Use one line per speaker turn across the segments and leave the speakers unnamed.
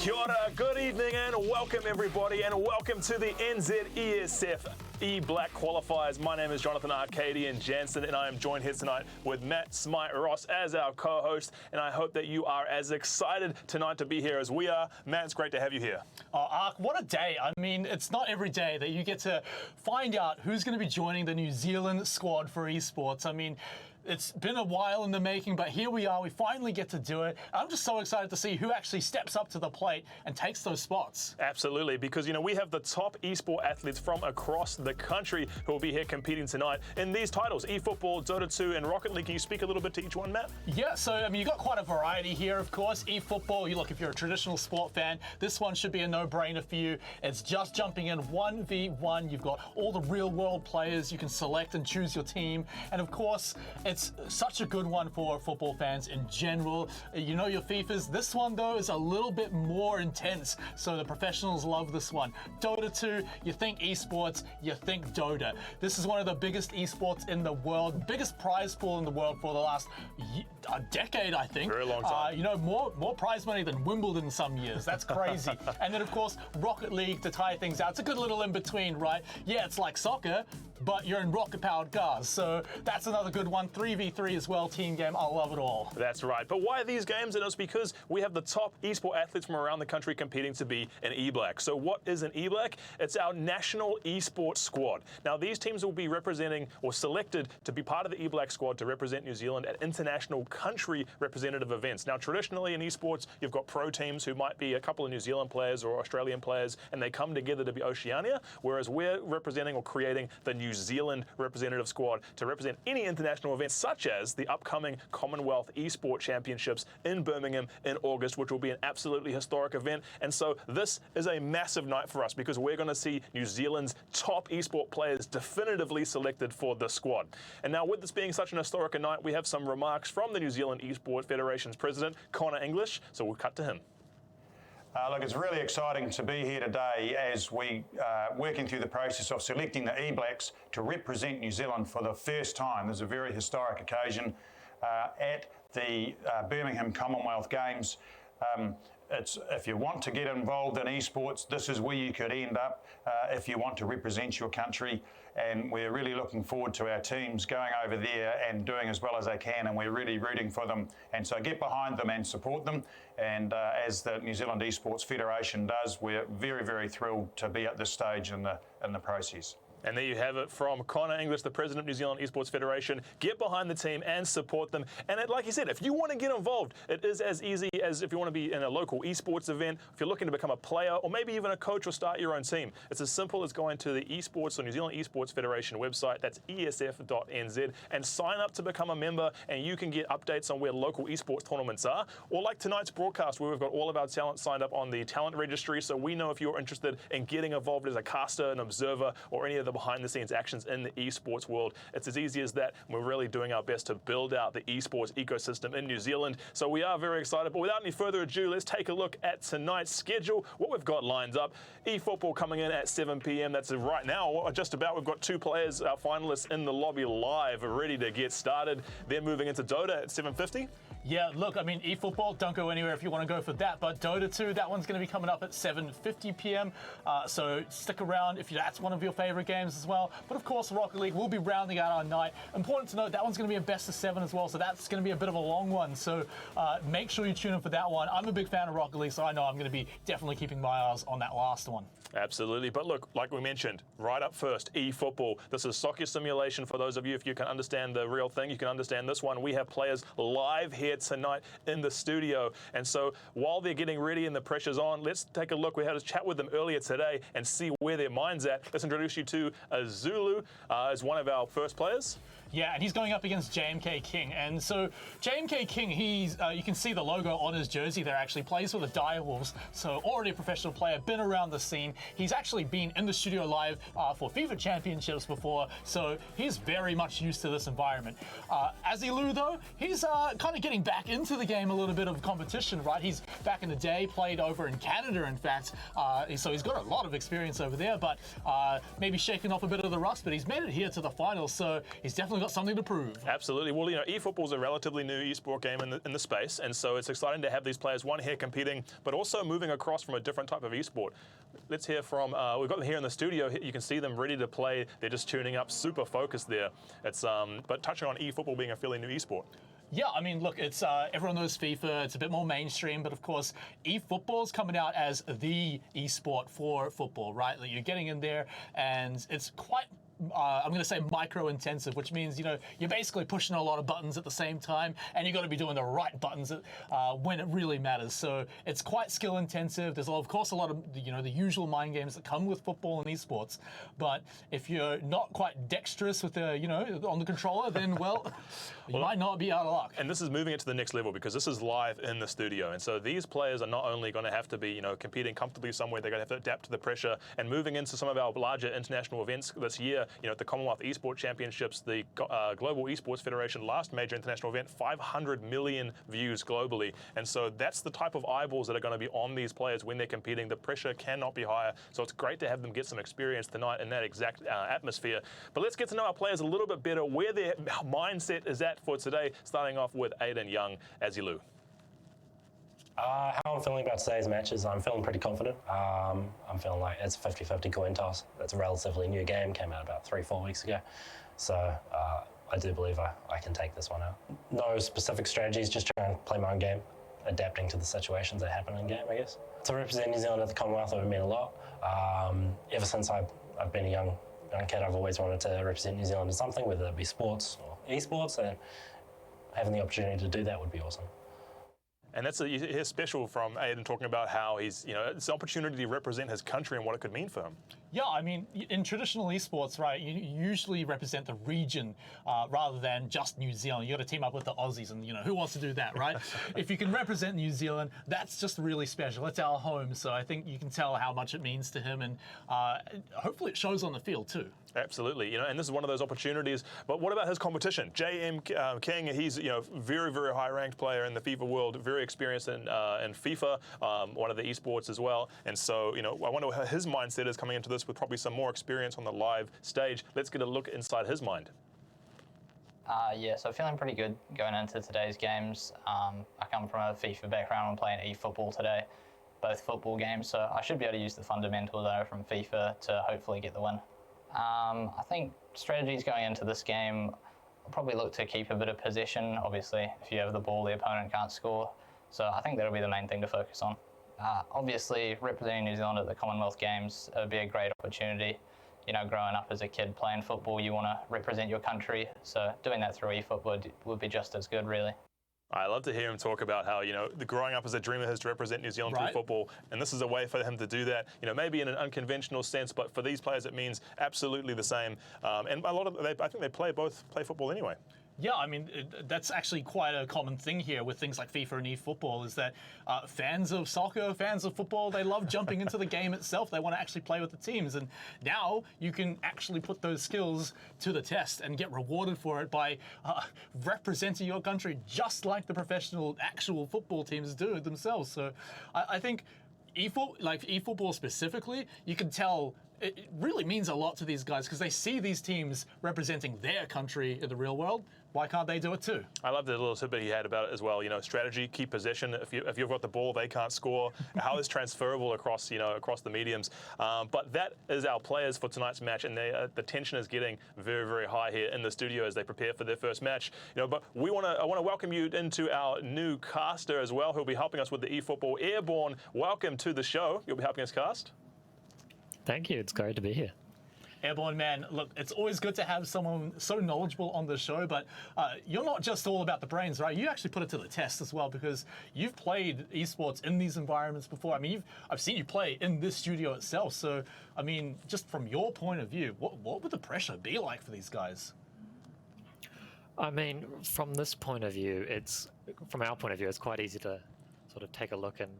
Kia ora, good evening and welcome everybody, and welcome to the NZESF E-Black Qualifiers. My name is Jonathan Arcadian Jansen, and I am joined here tonight with Matt Smite Ross as our co-host, and I hope that you are as excited tonight to be here as we are. Matt, it's great to have you here.
Ark, what a day. I mean, it's not every day that you get to find out who's going to be joining the New Zealand squad for esports. I mean, it's been a while in the making, but here we are. We finally get to do it. I'm just so excited to see who actually steps up to the plate and takes those spots.
Absolutely, because, you know, we have the top esport athletes from across the country who will be here competing tonight in these titles, eFootball, Dota 2, and Rocket League. Can you speak a little bit to each one, Matt?
Yeah, so, I mean, you've got quite a variety here, of course. eFootball, you look, if you're a traditional sport fan, this one should be a no-brainer for you. It's just jumping in 1v1. You've got all the real-world players. You can select and choose your team. And, of course, it's such a good one for football fans in general. You know your FIFAs. This one, though, is a little bit more intense, so the professionals love this one. Dota 2, you think esports, you think Dota. This is one of the biggest esports in the world, biggest prize pool in the world for the last a decade, I think.
Very long time.
You know, more prize money than Wimbledon some years. That's crazy. And then, of course, Rocket League to tie things out. It's a good little in-between, right? Yeah, it's like soccer, but you're in rocket-powered cars. So that's another good one. 3v3 as well, team game. I love it all.
That's right. But why these games? And it's because we have the top esport athletes from around the country competing to be an E-Black. So what is an E-Black? It's our national esports squad. Now, these teams will be representing or selected to be part of the E-Black squad to represent New Zealand at international country representative events. Now, traditionally in esports, you've got pro teams who might be a couple of New Zealand players or Australian players, and they come together to be Oceania, whereas we're representing or creating the New Zealand representative squad to represent any international events, such as the upcoming Commonwealth Esports Championships in Birmingham in August, which will be an absolutely historic event. And so this is a massive night for us because we're going to see New Zealand's top esport players definitively selected for the squad. And now, with this being such an historic night, we have some remarks from the New Zealand Esports Federation's president, Connor English, so we'll cut to him.
Look, it's really exciting to be here today as we working through the process of selecting the E-Blacks to represent New Zealand for the first time. There's a very historic occasion at the Birmingham Commonwealth Games. If you want to get involved in esports, this is where you could end up if you want to represent your country. And we're really looking forward to our teams going over there and doing as well as they can, and we're really rooting for them. And so get behind them and support them. And as the New Zealand Esports Federation does, we're very, very thrilled to be at this stage in the process.
And there you have it from Connor English, the president of New Zealand Esports Federation. Get behind the team and support them. And like you said, if you want to get involved, it is as easy as if you want to be in a local esports event, if you're looking to become a player or maybe even a coach or start your own team. It's as simple as going to the Esports or New Zealand Esports Federation website, that's esf.nz, and sign up to become a member, and you can get updates on where local esports tournaments are. Or like tonight's broadcast, where we've got all of our talent signed up on the talent registry, so we know if you're interested in getting involved as a caster, an observer, or any of the behind-the-scenes actions in the esports world. It's as easy as that. We're really doing our best to build out the esports ecosystem in New Zealand. So we are very excited. But without any further ado, let's take a look at tonight's schedule, what we've got lined up. eFootball coming in at 7 p.m. That's right now, just about. We've got two players, our finalists, in the lobby live, ready to get started. They're moving into Dota at 7:50.
Yeah, look, I mean, eFootball, don't go anywhere if you want to go for that. But Dota 2, that one's going to be coming up at 7:50 p.m. So stick around if that's one of your favorite games as well. But of course, Rocket League will be rounding out our night. Important to note, that one's going to be a best of 7 as well. So that's going to be a bit of a long one. So make sure you tune in for that one. I'm a big fan of Rocket League, so I know I'm going to be definitely keeping my eyes on that last one.
Absolutely. But look, like we mentioned, right up first, eFootball. This is soccer simulation for those of you. If you can understand the real thing, you can understand this one. We have players live here tonight in the studio. And so while they're getting ready and the pressure's on, let's take a look. We had a chat with them earlier today and see where their mind's at. Let's introduce you to Zulu as one of our first players.
Yeah, and he's going up against JMK King. And so JMK King, he's you can see the logo on his jersey there, actually plays for the Direwolves. So already a professional player, been around the scene. He's actually been in the studio live for FIFA Championships before, so he's very much used to this environment. Azilu, though, he's kind of getting back into the game, a little bit of competition, right? He's back in the day, played over in Canada, in fact. So he's got a lot of experience over there, but maybe shaking off a bit of the rust, but he's made it here to the finals, so he's definitely got something to prove.
Absolutely. Well, eFootball is a relatively new esport game in the space, and so it's exciting to have these players, one here competing, but also moving across from a different type of esport. Let's hear from, we've got them here in the studio. You can see them ready to play. They're just tuning up, super focused there. It's but touching on eFootball being a fairly new esport.
Yeah, I mean, look, it's everyone knows FIFA. It's a bit more mainstream, but of course, eFootball is coming out as the esport for football, right? Like, you're getting in there, and it's quite I'm going to say micro-intensive, which means, you're basically pushing a lot of buttons at the same time, and you've got to be doing the right buttons when it really matters. So it's quite skill-intensive. There's, of course, a lot of, the usual mind games that come with football and esports. But if you're not quite dexterous with the, on the controller, then, well, you might not be out of luck.
And this is moving it to the next level because this is live in the studio. And so these players are not only going to have to be, competing comfortably somewhere, they're going to have to adapt to the pressure. And moving into some of our larger international events this year, at the Commonwealth Esports Championships, the Global Esports Federation, last major international event, 500 million views globally. And so that's the type of eyeballs that are going to be on these players when they're competing. The pressure cannot be higher. So it's great to have them get some experience tonight in that exact atmosphere. But let's get to know our players a little bit better, where their mindset is at for today, starting off with Aiden Young, Azilu.
How I'm feeling about today's matches, I'm feeling pretty confident. I'm feeling like it's a 50-50 coin toss. It's a relatively new game, came out about 3-4 weeks ago. So I do believe I can take this one out. No specific strategies, just trying to play my own game, adapting to the situations that happen in game, I guess. To represent New Zealand at the Commonwealth, it would mean a lot. Ever since I've been a young kid, I've always wanted to represent New Zealand in something, whether it be sports or esports, and having the opportunity to do that would be awesome.
And you hear special from Aiden talking about how he's, it's an opportunity to represent his country and what it could mean for him.
Yeah, I mean, in traditional esports, right, you usually represent the region rather than just New Zealand. You got to team up with the Aussies, and who wants to do that, right? If you can represent New Zealand, that's just really special. It's our home, so I think you can tell how much it means to him, and hopefully it shows on the field too.
Absolutely, and this is one of those opportunities. But what about his competition? JM King, he's very, very high-ranked player in the FIFA world, very experienced in FIFA, one of the esports as well. And so, I wonder how his mindset is coming into this with probably some more experience on the live stage. Let's get a look inside his mind.
Yeah, so feeling pretty good going into today's games. I come from a FIFA background. I'm playing eFootball today, both football games, so I should be able to use the fundamentals there from FIFA to hopefully get the win. I think strategies going into this game, I'll probably look to keep a bit of possession. Obviously, if you have the ball, the opponent can't score. So I think that'll be the main thing to focus on. Obviously, representing New Zealand at the Commonwealth Games would be a great opportunity. Growing up as a kid playing football, you want to represent your country. So doing that through eFootball would be just as good, really.
I love to hear him talk about how, the growing up as a dreamer is to represent New Zealand through football, and this is a way for him to do that, maybe in an unconventional sense, but for these players it means absolutely the same. And a lot of I think they play football anyway.
Yeah, I mean, that's actually quite a common thing here with things like FIFA and eFootball, is that fans of soccer, fans of football, they love jumping into the game itself. They want to actually play with the teams. And now you can actually put those skills to the test and get rewarded for it by representing your country just like the professional actual football teams do themselves. So I think eFootball specifically, you can tell it really means a lot to these guys because they see these teams representing their country in the real world. Why can't they do it too?
I love the little tidbit he had about it as well. Strategy, keep possession. If you've got the ball, they can't score. How is transferable across the mediums? But that is our players for tonight's match, and the tension is getting very, very high here in the studio as they prepare for their first match. But I want to welcome you into our new caster as well, who'll be helping us with the eFootball. Airborne, welcome to the show. You'll be helping us cast.
Thank you. It's great to be here.
Airborne, man, look, it's always good to have someone so knowledgeable on the show, but you're not just all about the brains, right? You actually put it to the test as well because you've played esports in these environments before. I mean, I've seen you play in this studio itself. So, I mean, just from your point of view, what would the pressure be like for these guys?
I mean, from this point of view, from our point of view, it's quite easy to sort of take a look and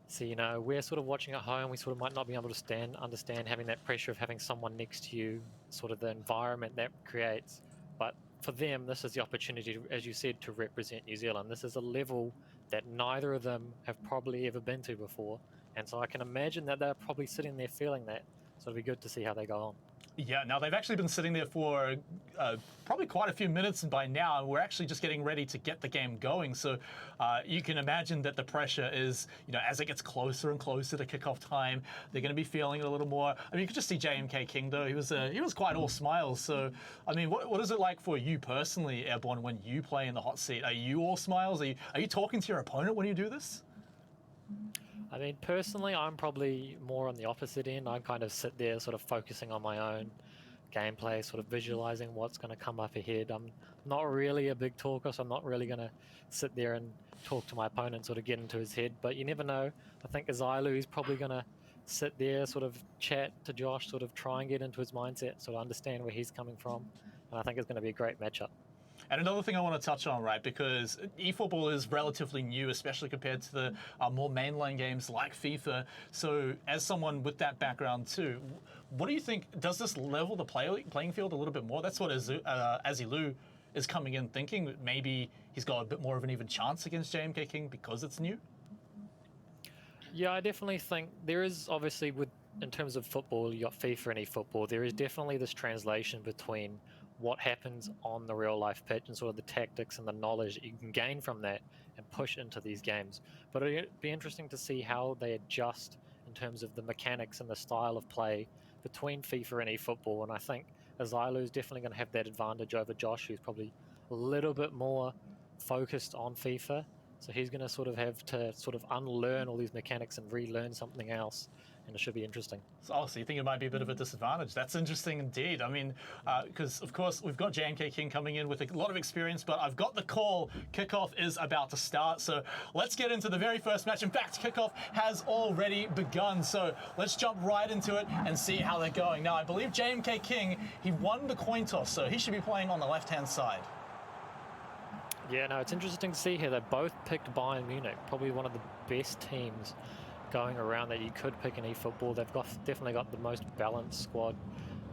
see, we're sort of watching at home, we sort of might not be able to understand having that pressure of having someone next to you, sort of the environment that creates. But for them, this is the opportunity, as you said, to represent New Zealand. This is a level that neither of them have probably ever been to before. And so I can imagine that they're probably sitting there feeling that. So it'll be good to see how they go on.
Yeah, now they've actually been sitting there for probably quite a few minutes by now, and we're actually just getting ready to get the game going. So you can imagine that the pressure is, as it gets closer and closer to kickoff time, they're going to be feeling it a little more. I mean, you could just see JMK King though; he was quite all smiles. So, I mean, what is it like for you personally, Airborne, when you play in the hot seat? Are you all smiles? Are you talking to your opponent when you do this?
I mean, personally, I'm probably more on the opposite end. I kind of sit there sort of focusing on my own gameplay, sort of visualizing what's going to come up ahead. I'm not really a big talker, so I'm not really going to sit there and talk to my opponent, sort of get into his head. But you never know. I think Azilu is probably going to sit there, sort of chat to Josh, sort of try and get into his mindset, sort of understand where he's coming from. And I think it's going to be a great matchup.
And another thing I want to touch on, right, because eFootball is relatively new, especially compared to the more mainline games like FIFA. So as someone with that background too, what do you think, does this level the playing field a little bit more? That's what Azilu is coming in thinking. Maybe he's got a bit more of an even chance against JMK King because it's new?
Yeah, I definitely think there is, obviously, in terms of football, you got FIFA and eFootball, there is definitely this translation between what happens on the real life pitch and sort of the tactics and the knowledge that you can gain from that and push into these games. But it'd be interesting to see how they adjust in terms of the mechanics and the style of play between FIFA and eFootball. And I think Azilu is definitely going to have that advantage over Josh, who's probably a little bit more focused on FIFA. So he's going to sort of have to sort of unlearn all these mechanics and relearn something else. And it should be interesting.
So you think it might be a bit of a disadvantage? That's interesting indeed. I mean, because of course we've got JMK King coming in with a lot of experience, but I've got the call. Kickoff is about to start. So let's get into the very first match. In fact, kickoff has already begun. So let's jump right into it and see how they're going. Now, I believe JMK King, he won the coin toss, so he should be playing on the left-hand side.
Yeah, no, it's interesting to see here. They both picked Bayern Munich, probably one of the best teams going around that you could pick in eFootball. They've definitely got the most balanced squad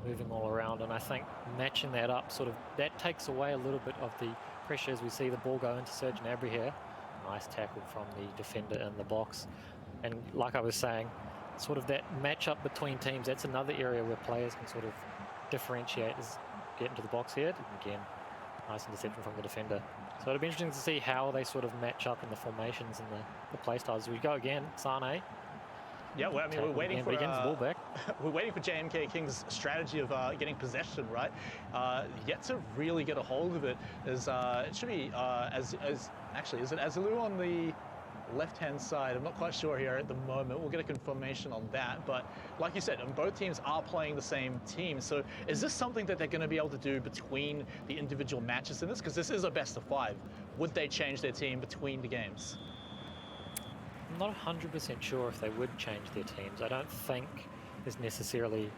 moving all around, and I think matching that up that takes away a little bit of the pressure as we see the ball go into Serge Gnabry here. Nice tackle from the defender in the box. And like I was saying, sort of that matchup between teams, that's another area where players can sort of differentiate, get into the box here. Again, nice interception from the defender. So it'll be interesting to see how they sort of match up in the formations and the play styles. We go again, Sane.
Yeah, well, I mean, we're waiting for
the ball back.
We're waiting for JMK King's strategy of getting possession, right? Yet to really get a hold of it is it should be actually, is it Azilu on the left-hand side? I'm not quite sure here at the moment. We'll get a confirmation on that. But like you said, both teams are playing the same team. So is this something that they're going to be able to do between the individual matches in this? Because this is a best of 5. Would they change their team between the games?
I'm not 100% sure if they would change their teams. I don't think there's necessarily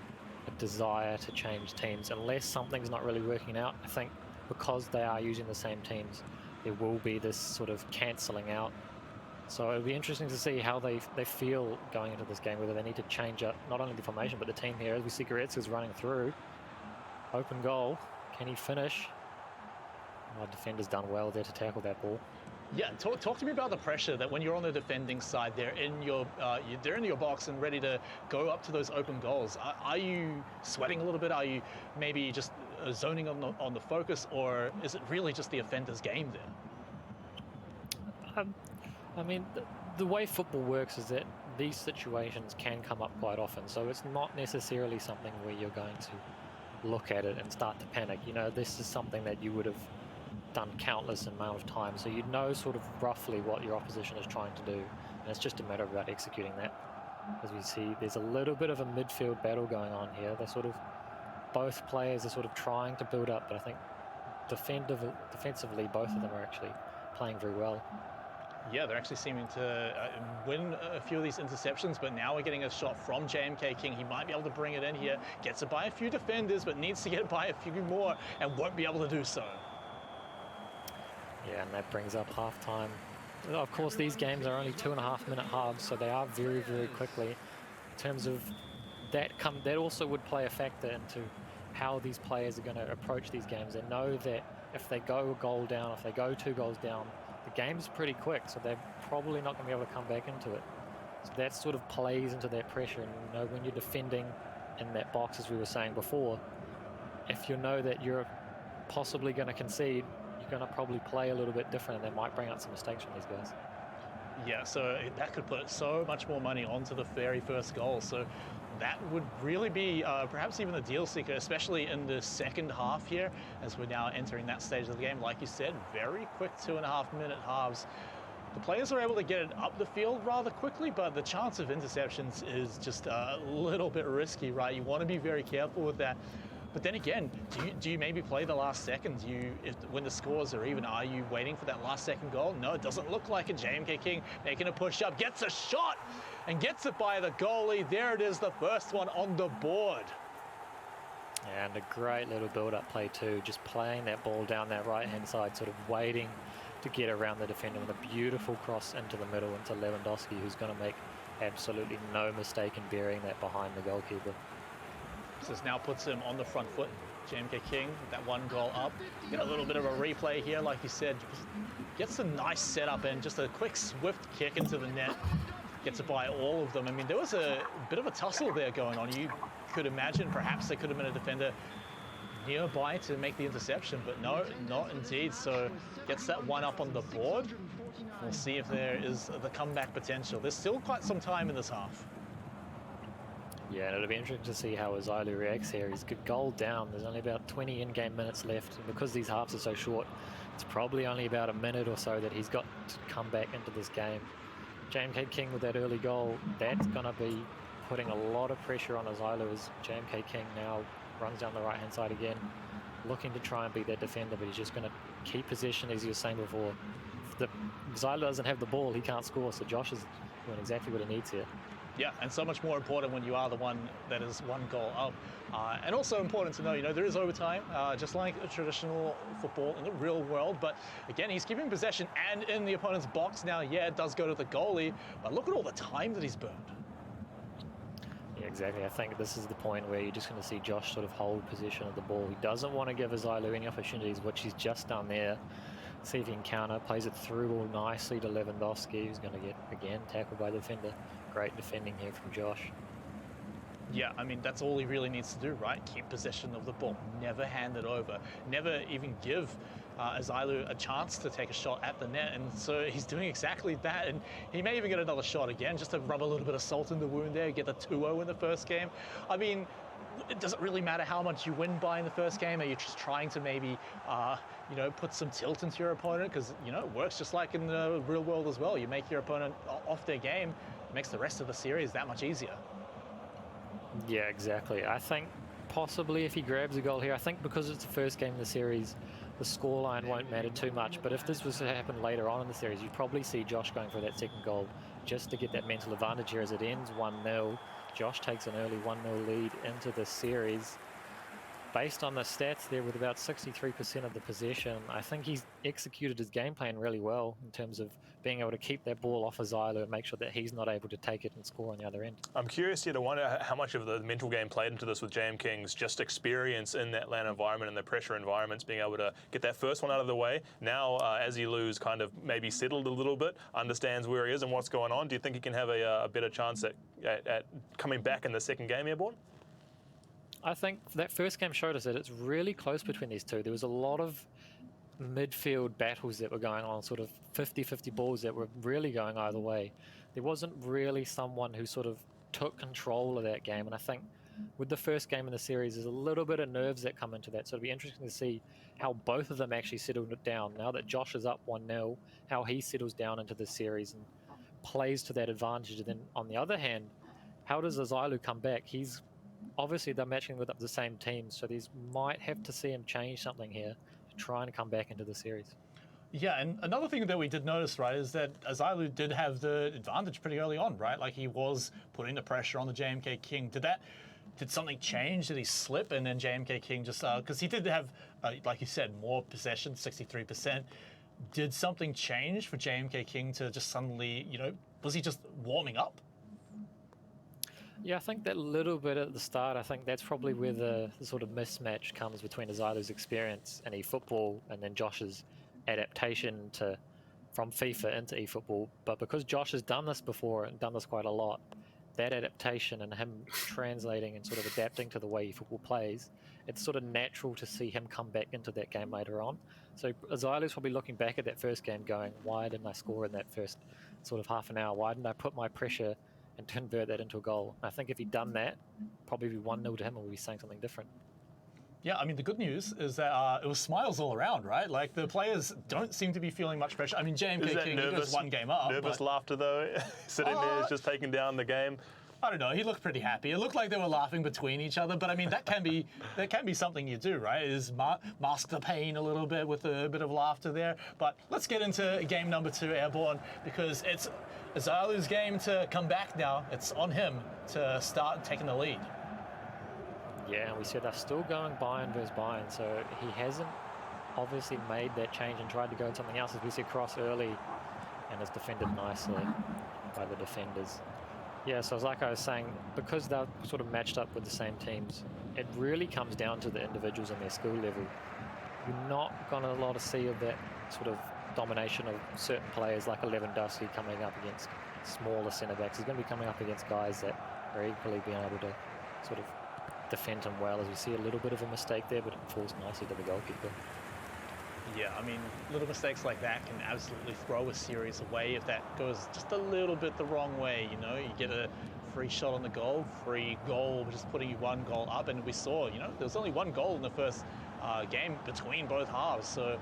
a desire to change teams unless something's not really working out. I think because they are using the same teams, there will be this sort of cancelling out. So it'll be interesting to see how they feel going into this game, whether they need to change up not only the formation but the team here. As we see Goretzka's running through. Open goal. Can he finish? Oh, defender's done well there to tackle that ball.
Yeah, talk to me about the pressure that when you're on the defending side, they're in your box and ready to go up to those open goals. Are you sweating a little bit? Are you maybe just zoning on the focus, or is it really just the offender's game there?
I mean, the way football works is that these situations can come up quite often, so it's not necessarily something where you're going to look at it and start to panic. This is something that you would have done countless amount of times, so you know sort of roughly what your opposition is trying to do, and it's just a matter of about executing that. As we see, there's a little bit of a midfield battle going on here. Both players are sort of trying to build up, but I think defensively both of them are actually playing very well.
Yeah, they're actually seeming to win a few of these interceptions, but now we're getting a shot from JMK King. He might be able to bring it in here, gets it by a few defenders, but needs to get it by a few more and won't be able to do so.
Yeah, and that brings up halftime. Of course, these games are only 2.5-minute halves, so they are very, very quickly. In terms of that, that also would play a factor into how these players are going to approach these games. They know that if they go a goal down, if they go 2 goals down, the game's pretty quick, so they're probably not going to be able to come back into it. So that sort of plays into that pressure. And you know, when you're defending in that box, as we were saying before, if you know that you're possibly going to concede, you're going to probably play a little bit different, and they might bring out some mistakes from these guys.
Yeah, so that could put so much more money onto the very first goal. So that would really be perhaps even a deal seeker, especially in the second half here, as we're now entering that stage of the game. Like you said, very quick 2.5-minute halves. The players are able to get it up the field rather quickly, but the chance of interceptions is just a little bit risky, right? You want to be very careful with that. But then again, do you maybe play the last second? When the scores are even, are you waiting for that last second goal? No, it doesn't look like it. JMK King making a push up, gets a shot and gets it by the goalie. There it is, the first one on the board.
And a great little build-up play too, just playing that ball down that right-hand side, sort of waiting to get around the defender with a beautiful cross into the middle into Lewandowski, who's going to make absolutely no mistake in burying that behind the goalkeeper.
This now puts him on the front foot. JMK King, that 1 goal up. Get a little bit of a replay here, like you said. Gets a nice setup and just a quick, swift kick into the net. Gets it by all of them. I mean, there was a bit of a tussle there going on. You could imagine perhaps there could have been a defender nearby to make the interception, but no, not indeed. So gets that 1 up on the board. We'll see if there is the comeback potential. There's still quite some time in this half.
Yeah, and it'll be interesting to see how Azilu reacts here. He's got goal down. There's only about 20 in-game minutes left. And because these halves are so short, it's probably only about a minute or so that he's got to come back into this game. JMK King with that early goal, that's going to be putting a lot of pressure on Azilu as JMK King now runs down the right-hand side again, looking to try and beat that defender, but he's just going to keep possession, as you were saying before. If Azilu doesn't have the ball, he can't score, so Josh is doing exactly what he needs here.
Yeah, and so much more important when you are the one that is 1 goal up. And also important to know, there is overtime, just like a traditional football in the real world. But again, he's keeping possession and in the opponent's box now. Yeah, it does go to the goalie, but look at all the time that he's burned.
Yeah, exactly. I think this is the point where you're just going to see Josh sort of hold possession of the ball. He doesn't want to give Azilu any opportunities, which he's just done there. See if he can counter, plays it through all nicely to Lewandowski, who's going to get, again, tackled by the defender. Great defending here from Josh.
Yeah, I mean, that's all he really needs to do, right? Keep possession of the ball. Never hand it over. Never even give Azilu a chance to take a shot at the net. And so he's doing exactly that. And he may even get another shot again, just to rub a little bit of salt in the wound there, get the 2-0 in the first game. I mean, it doesn't really matter how much you win by in the first game. Are you just trying to maybe, put some tilt into your opponent? Because, it works just like in the real world as well. You make your opponent off their game, it makes the rest of the series that much easier.
Yeah, exactly. I think possibly if he grabs a goal here, I think because it's the first game of the series, the scoreline won't matter too much. But if this was to happen later on in the series, you'd probably see Josh going for that second goal just to get that mental advantage here as it ends 1-0. Josh takes an early 1-0 lead into the series. Based on the stats there, with about 63% of the possession, I think he's executed his game plan really well in terms of being able to keep that ball off Azilu and make sure that he's not able to take it and score on the other end.
I'm curious here to wonder how much of the mental game played into this with JM King's just experience in that LAN environment and the pressure environments, being able to get that first one out of the way. Now, as he loses, kind of maybe settled a little bit, understands where he is and what's going on. Do you think he can have a better chance at coming back in the second game, Airborne?
I think that first game showed us that it's really close between these two. There was a lot of midfield battles that were going on, sort of 50-50 balls that were really going either way. There wasn't really someone who sort of took control of that game, and I think with the first game in the series, there's a little bit of nerves that come into that, so it'll be interesting to see how both of them actually settled it down. Now that Josh is up 1-0, how he settles down into the series and plays to that advantage. And then on the other hand, how does Azilu come back? Obviously, they're matching with the same team, so these might have to see him change something here to try and come back into the series.
Yeah, and another thing that we did notice, right, is that Azilu did have the advantage pretty early on, right? Like, he was putting the pressure on the JMK King. Did something change? Did he slip? And then JMK King just, because he did have, like you said, more possession, 63%. Did something change for JMK King to just suddenly, was he just warming up?
Yeah, I think that little bit at the start, I think that's probably where the sort of mismatch comes between Azalu's experience in eFootball and then Josh's adaptation from FIFA into eFootball. But because Josh has done this before and done this quite a lot, that adaptation and him translating and sort of adapting to the way eFootball plays, it's sort of natural to see him come back into that game later on. So Azalu's probably looking back at that first game going, why didn't I score in that first sort of half an hour? Why didn't I put my pressure and convert that into a goal? And I think if he'd done that, probably be 1-0 to him, or we'd be saying something different.
Yeah, I mean, the good news is that it was smiles all around, right? Like, the players don't seem to be feeling much pressure. I mean, JMK King, he goes 1 game up.
Nervous laughter, though, sitting there, just taking down the game.
I don't know. He looked pretty happy. It looked like they were laughing between each other. But I mean, that can be something you do, right? Is mask the pain a little bit with a bit of laughter there. But let's get into game number 2, Airborne, because it's Azalu's game to come back now. It's on him to start taking the lead.
Yeah, and we said they're still going Bayern versus Bayern, so he hasn't obviously made that change and tried to go in something else. As we see cross early, and is defended nicely by the defenders. Yeah, so like I was saying, because they're sort of matched up with the same teams, it really comes down to the individuals on their skill level. You're not going to see of that sort of domination of certain players like a Lewandowski coming up against smaller centre-backs. He's going to be coming up against guys that are equally being able to sort of defend him well, as we see a little bit of a mistake there, but it falls nicely to the goalkeeper.
Yeah, I mean, little mistakes like that can absolutely throw a series away if that goes just a little bit the wrong way, You get a free shot on the goal, free goal, just putting you 1 goal up, and we saw, there was only 1 goal in the first game between both halves, so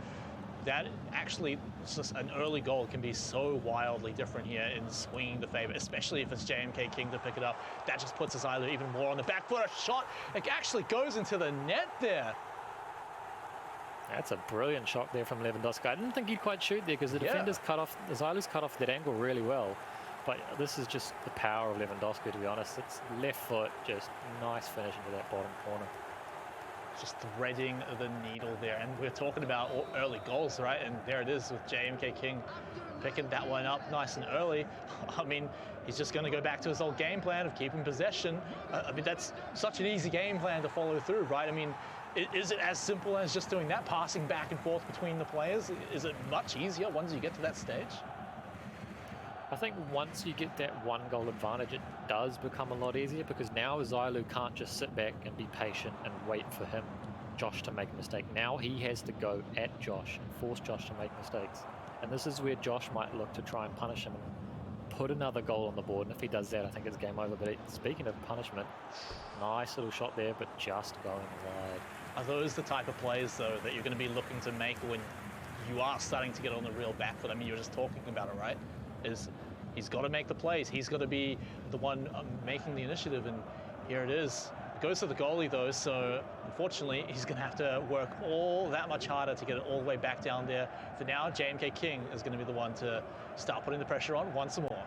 that actually, just an early goal can be so wildly different here in swinging the favour, especially if it's JMK King to pick it up. That just puts Azalu even more on the back foot. A shot, it actually goes into the net there.
That's a brilliant shot there from Lewandowski. I didn't think he'd quite shoot there because the defender's cut off, Azalu's cut off that angle really well. But this is just the power of Lewandowski, to be honest. It's left foot, just nice finish into that bottom corner.
Just threading the needle there. And we're talking about early goals, right? And there it is with JMK King picking that one up nice and early. I mean, he's just going to go back to his old game plan of keeping possession. I mean, that's such an easy game plan to follow through, right? I mean, is it as simple as just doing that, passing back and forth between the players? Is it much easier once you get to that stage?
I think once you get that 1 goal advantage, it does become a lot easier, because now Azalu can't just sit back and be patient and wait for Josh to make a mistake. Now he has to go at Josh and force Josh to make mistakes. And this is where Josh might look to try and punish him and put another goal on the board. And if he does that, I think it's game over. But speaking of punishment, nice little shot there, but just going wide.
Are those the type of plays, though, that you're going to be looking to make when you are starting to get on the real back foot? I mean, you were just talking about it, right? He's got to make the plays. He's got to be the one making the initiative, and here it is. It goes to the goalie, though, so unfortunately, he's going to have to work all that much harder to get it all the way back down there. For now, JMK King is going to be the one to start putting the pressure on once more.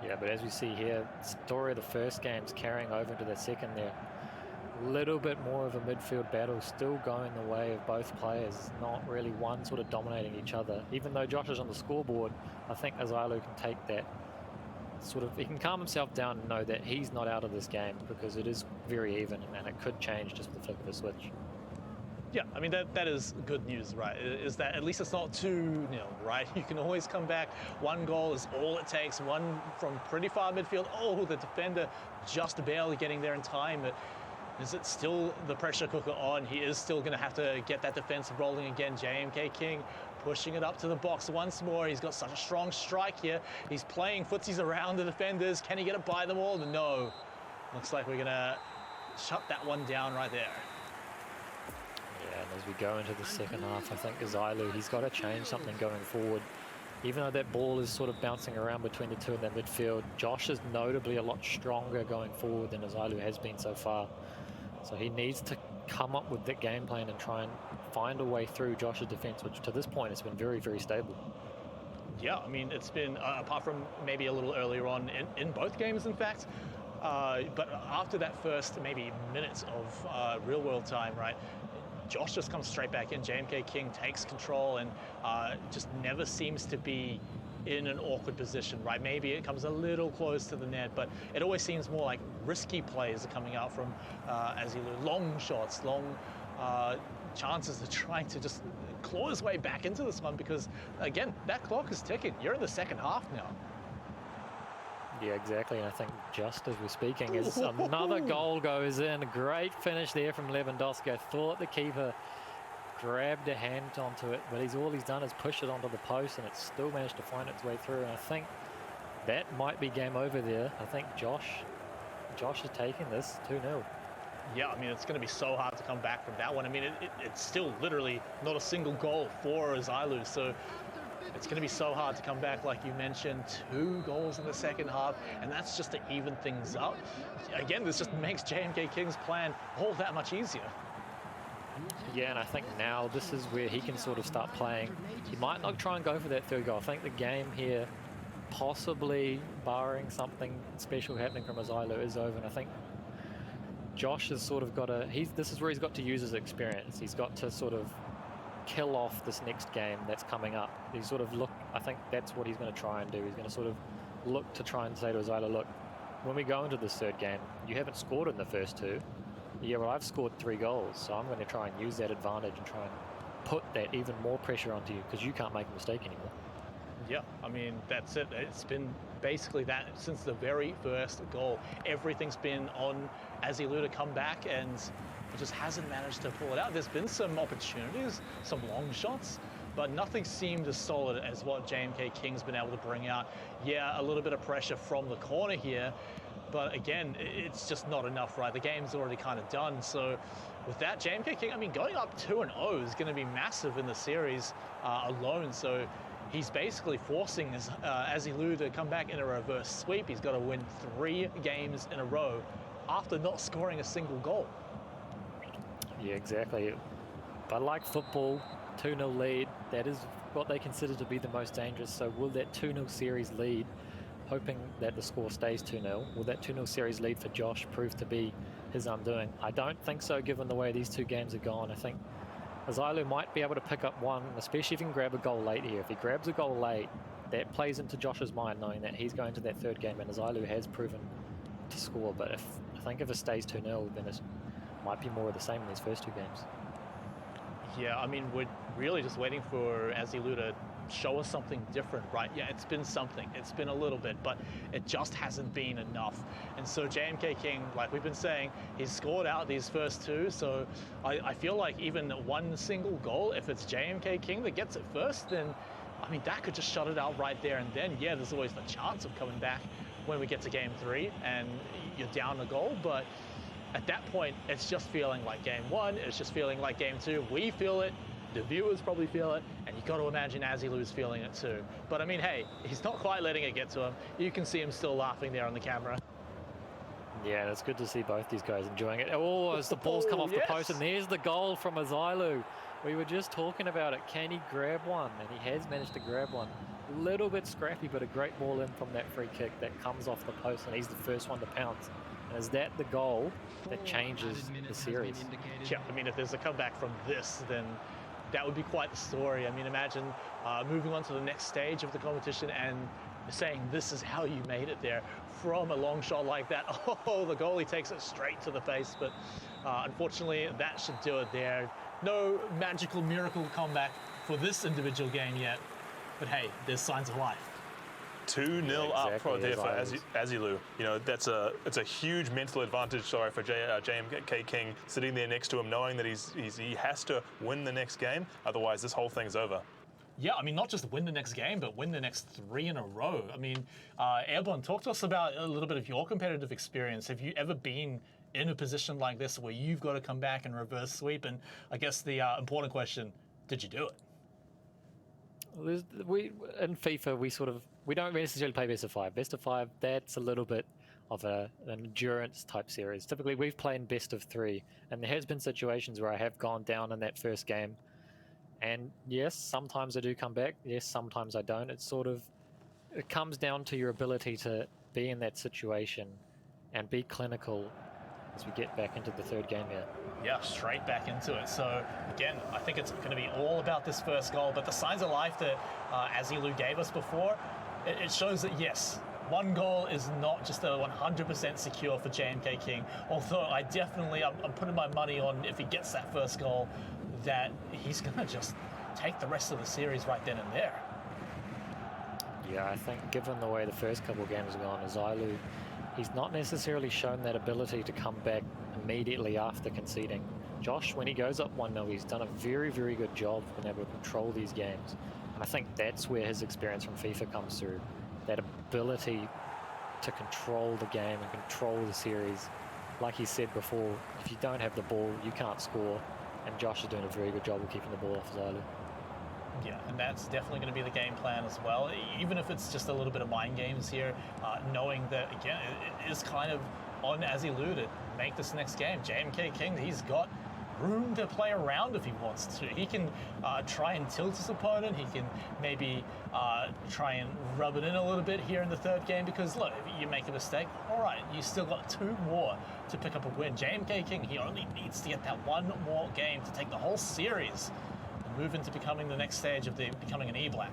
Yeah, but as we see here, the story of the first game's carrying over into the second there. A little bit more of a midfield battle, still going the way of both players, not really one sort of dominating each other. Even though Josh is on the scoreboard, I think Azalu can take that sort of, he can calm himself down and know that he's not out of this game, because it is very even and it could change just with the flick of a switch.
Yeah, I mean, that is good news, right? Is that at least it's not 2-0, right? You can always come back. 1 goal is all it takes. One from pretty far midfield. Oh, the defender just barely getting there in time. But is it still the pressure cooker on? He is still going to have to get that defense rolling again. JMK King pushing it up to the box once more. He's got such a strong strike here. He's playing footsies around the defenders. Can he get it by them all? No. Looks like we're going to shut that one down right there.
Yeah, and as we go into the second half, I think Azalu, he's got to change something going forward. Even though that ball is sort of bouncing around between the two in that midfield, Josh is notably a lot stronger going forward than Azalu has been so far. So he needs to come up with that game plan and try and find a way through Josh's defense, which to this point has been very, very stable.
Yeah, I mean, it's been, apart from maybe a little earlier on in both games, in fact, but after that first maybe minutes of real-world time, right, Josh just comes straight back in. JMK King takes control and just never seems to be in an awkward position, right? Maybe it comes a little close to the net, but it always seems more like risky plays are coming out from Azilu. Long shots, long chances of trying to just claw his way back into this one because, again, that clock is ticking. You're in the second half now.
Yeah, exactly. And I think just as we're speaking, as another goal goes in, great finish there from Lewandowski. I thought the keeper grabbed a hand onto it, but all he's done is push it onto the post, and it's still managed to find its way through. And I think that might be game over there. I think Josh is taking this 2-0.
Yeah, I mean, it's going to be so hard to come back from that one. I mean, it's still literally not a single goal for Azilu, so it's going to be so hard to come back, like you mentioned. 2 goals in the second half, and that's just to even things up. Again, this just makes JMK King's plan all that much easier.
Yeah, and I think now this is where he can sort of start playing. He might not try and go for that 3rd goal. I think the game here, possibly barring something special happening from Azilu, is over, and I think Josh has sort of got to, this is where he's got to use his experience. He's got to sort of kill off this next game that's coming up. He's sort of I think that's what he's going to try and do. He's going to sort of look to try and say to Azilu, look, when we go into this 3rd game, you haven't scored in the first 2. Yeah, well, I've scored 3 goals, so I'm going to try and use that advantage and try and put that even more pressure onto you because you can't make a mistake anymore.
Yeah, I mean, that's it. It's been basically that since the very first goal. Everything's been on Azilu to come back, and he just hasn't managed to pull it out. There's been some opportunities, some long shots, but nothing seemed as solid as what JMK King's been able to bring out. Yeah, a little bit of pressure from the corner here, but again, it's just not enough, right? The game's already kind of done. So with that, JMK King, I mean, going up 2-0 is going to be massive in the series alone. So he's basically forcing Azilu to come back in a reverse sweep. He's got to win 3 games in a row after not scoring a single goal.
Yeah, exactly. But like football, 2-0 lead, that is what they consider to be the most dangerous. So will that 2-0 series lead, hoping that the score stays 2-0, will that 2-0 series lead for Josh prove to be his undoing? I don't think so, given the way these 2 games are gone. I think Azilu might be able to pick up one, especially if he can grab a goal late here. If he grabs a goal late, that plays into Josh's mind, knowing that he's going to that 3rd game, and Azilu has proven to score. But I think if it stays 2-0, then it might be more of the same in these first 2 games.
Yeah, I mean, we're really just waiting for Azilu to show us something different, right? Yeah, it's been something. It's been a little bit, but it just hasn't been enough. And so JMK King, like we've been saying, he's scored out these first 2. So I feel like even one single goal, if it's JMK King that gets it first, then, I mean, that could just shut it out right there and then. Yeah, there's always the chance of coming back when we get to game 3 and you're down a goal, but at that point, it's just feeling like game 1, it's just feeling like game 2. We feel it, the viewers probably feel it, and you've got to imagine Azilu's feeling it too. But I mean, hey, he's not quite letting it get to him. You can see him still laughing there on the camera.
Yeah, and it's good to see both these guys enjoying it. Oh, as the ball's come off the post, and there's the goal from Azilu. We were just talking about it. Can he grab one? And he has managed to grab one. A little bit scrappy, but a great ball in from that free kick that comes off the post, and he's the first one to pounce. And is that the goal that changes the series?
Yeah, I mean, if there's a comeback from this, then that would be quite the story. I mean, imagine moving on to the next stage of the competition and saying this is how you made it there from a long shot like that. Oh, the goalie takes it straight to the face, but unfortunately that should do it there. No magical miracle comeback for this individual game yet, but hey, there's signs of life.
2-0 up for Azilu. You know, it's a huge mental advantage, for JMK King sitting there next to him, knowing that he has to win the next game, otherwise this whole thing's over.
Yeah, I mean, not just win the next game, but win the next 3 in a row. I mean, Airborne, talk to us about a little bit of your competitive experience. Have you ever been in a position like this where you've got to come back and reverse sweep? And I guess the important question, did you do it?
In FIFA, we don't necessarily play best of 5. Best of 5, that's a little bit of an endurance type series. Typically, we've played best of 3, and there has been situations where I have gone down in that first game. And yes, sometimes I do come back. Yes, sometimes I don't. It comes down to your ability to be in that situation and be clinical as we get back into the third game here.
Yeah, straight back into it. So, again, I think it's going to be all about this first goal. But the signs of life that Azilu gave us before, it shows that, yes, one goal is not just a 100% secure for JMK King. Although I'm putting my money on, if he gets that first goal, that he's going to just take the rest of the series right then and there.
Yeah, I think given the way the first couple of games have gone, Azilu, he's not necessarily shown that ability to come back immediately after conceding. Josh, when he goes up 1-0, he's done a very, very good job of being able to control these games. And I think that's where his experience from FIFA comes through. That ability to control the game and control the series. Like he said before, if you don't have the ball, you can't score. And Josh is doing a very good job of keeping the ball off Azilu.
Yeah, and that's definitely going to be the game plan as well, even if it's just a little bit of mind games here, knowing that, again, it is kind of on Azilu to make this next game. JMK King, he's got room to play around if he wants to. He can try and tilt his opponent. He can maybe try and rub it in a little bit here in the third game, because, look, if you make a mistake, all right, you still got 2 more to pick up a win. JMK King, he only needs to get that 1 more game to take the whole series, move into becoming the next stage of becoming an E-Black.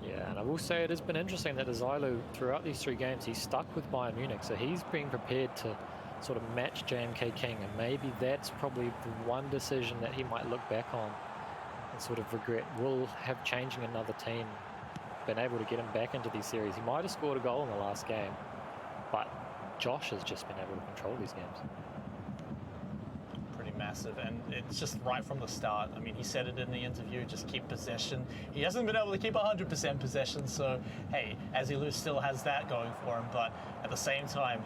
Yeah, and I will say it has been interesting that Azilu, throughout these 3 games, he's stuck with Bayern Munich, so he's being prepared to sort of match JMK King, and maybe that's probably the one decision that he might look back on and sort of regret. Will have changing another team been able to get him back into these series? He might have scored a goal in the last game, but Josh has just been able to control these games.
Massive, and it's just right from the start. I mean, he said it in the interview, just keep possession. He hasn't been able to keep 100% possession, so hey, Azilu still has that going for him, but at the same time,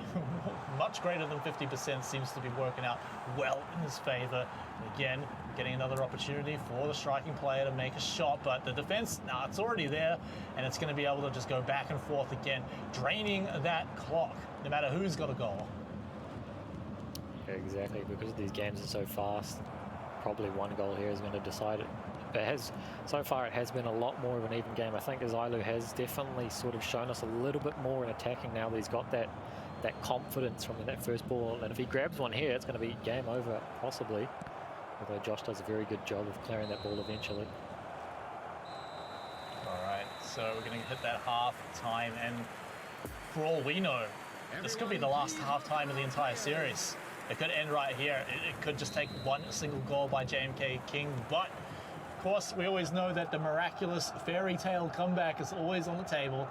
much greater than 50% seems to be working out well in his favor. Again, getting another opportunity for the striking player to make a shot, but the defense, it's already there, and it's going to be able to just go back and forth again, draining that clock, no matter who's got a goal.
Exactly, because these games are so fast, probably 1 goal here is going to decide it. So far it has been a lot more of an even game. I think Azilu has definitely sort of shown us a little bit more in attacking now that he's got that confidence from that first ball, and if he grabs one here, it's going to be game over, possibly. Although Josh does a very good job of clearing that ball eventually.
All right, so we're going to hit that half time, and for all we know, this could be the last half time of the entire series. It could end right here. It could just take 1 single goal by JMK King, but of course we always know that the miraculous fairy tale comeback is always on the table,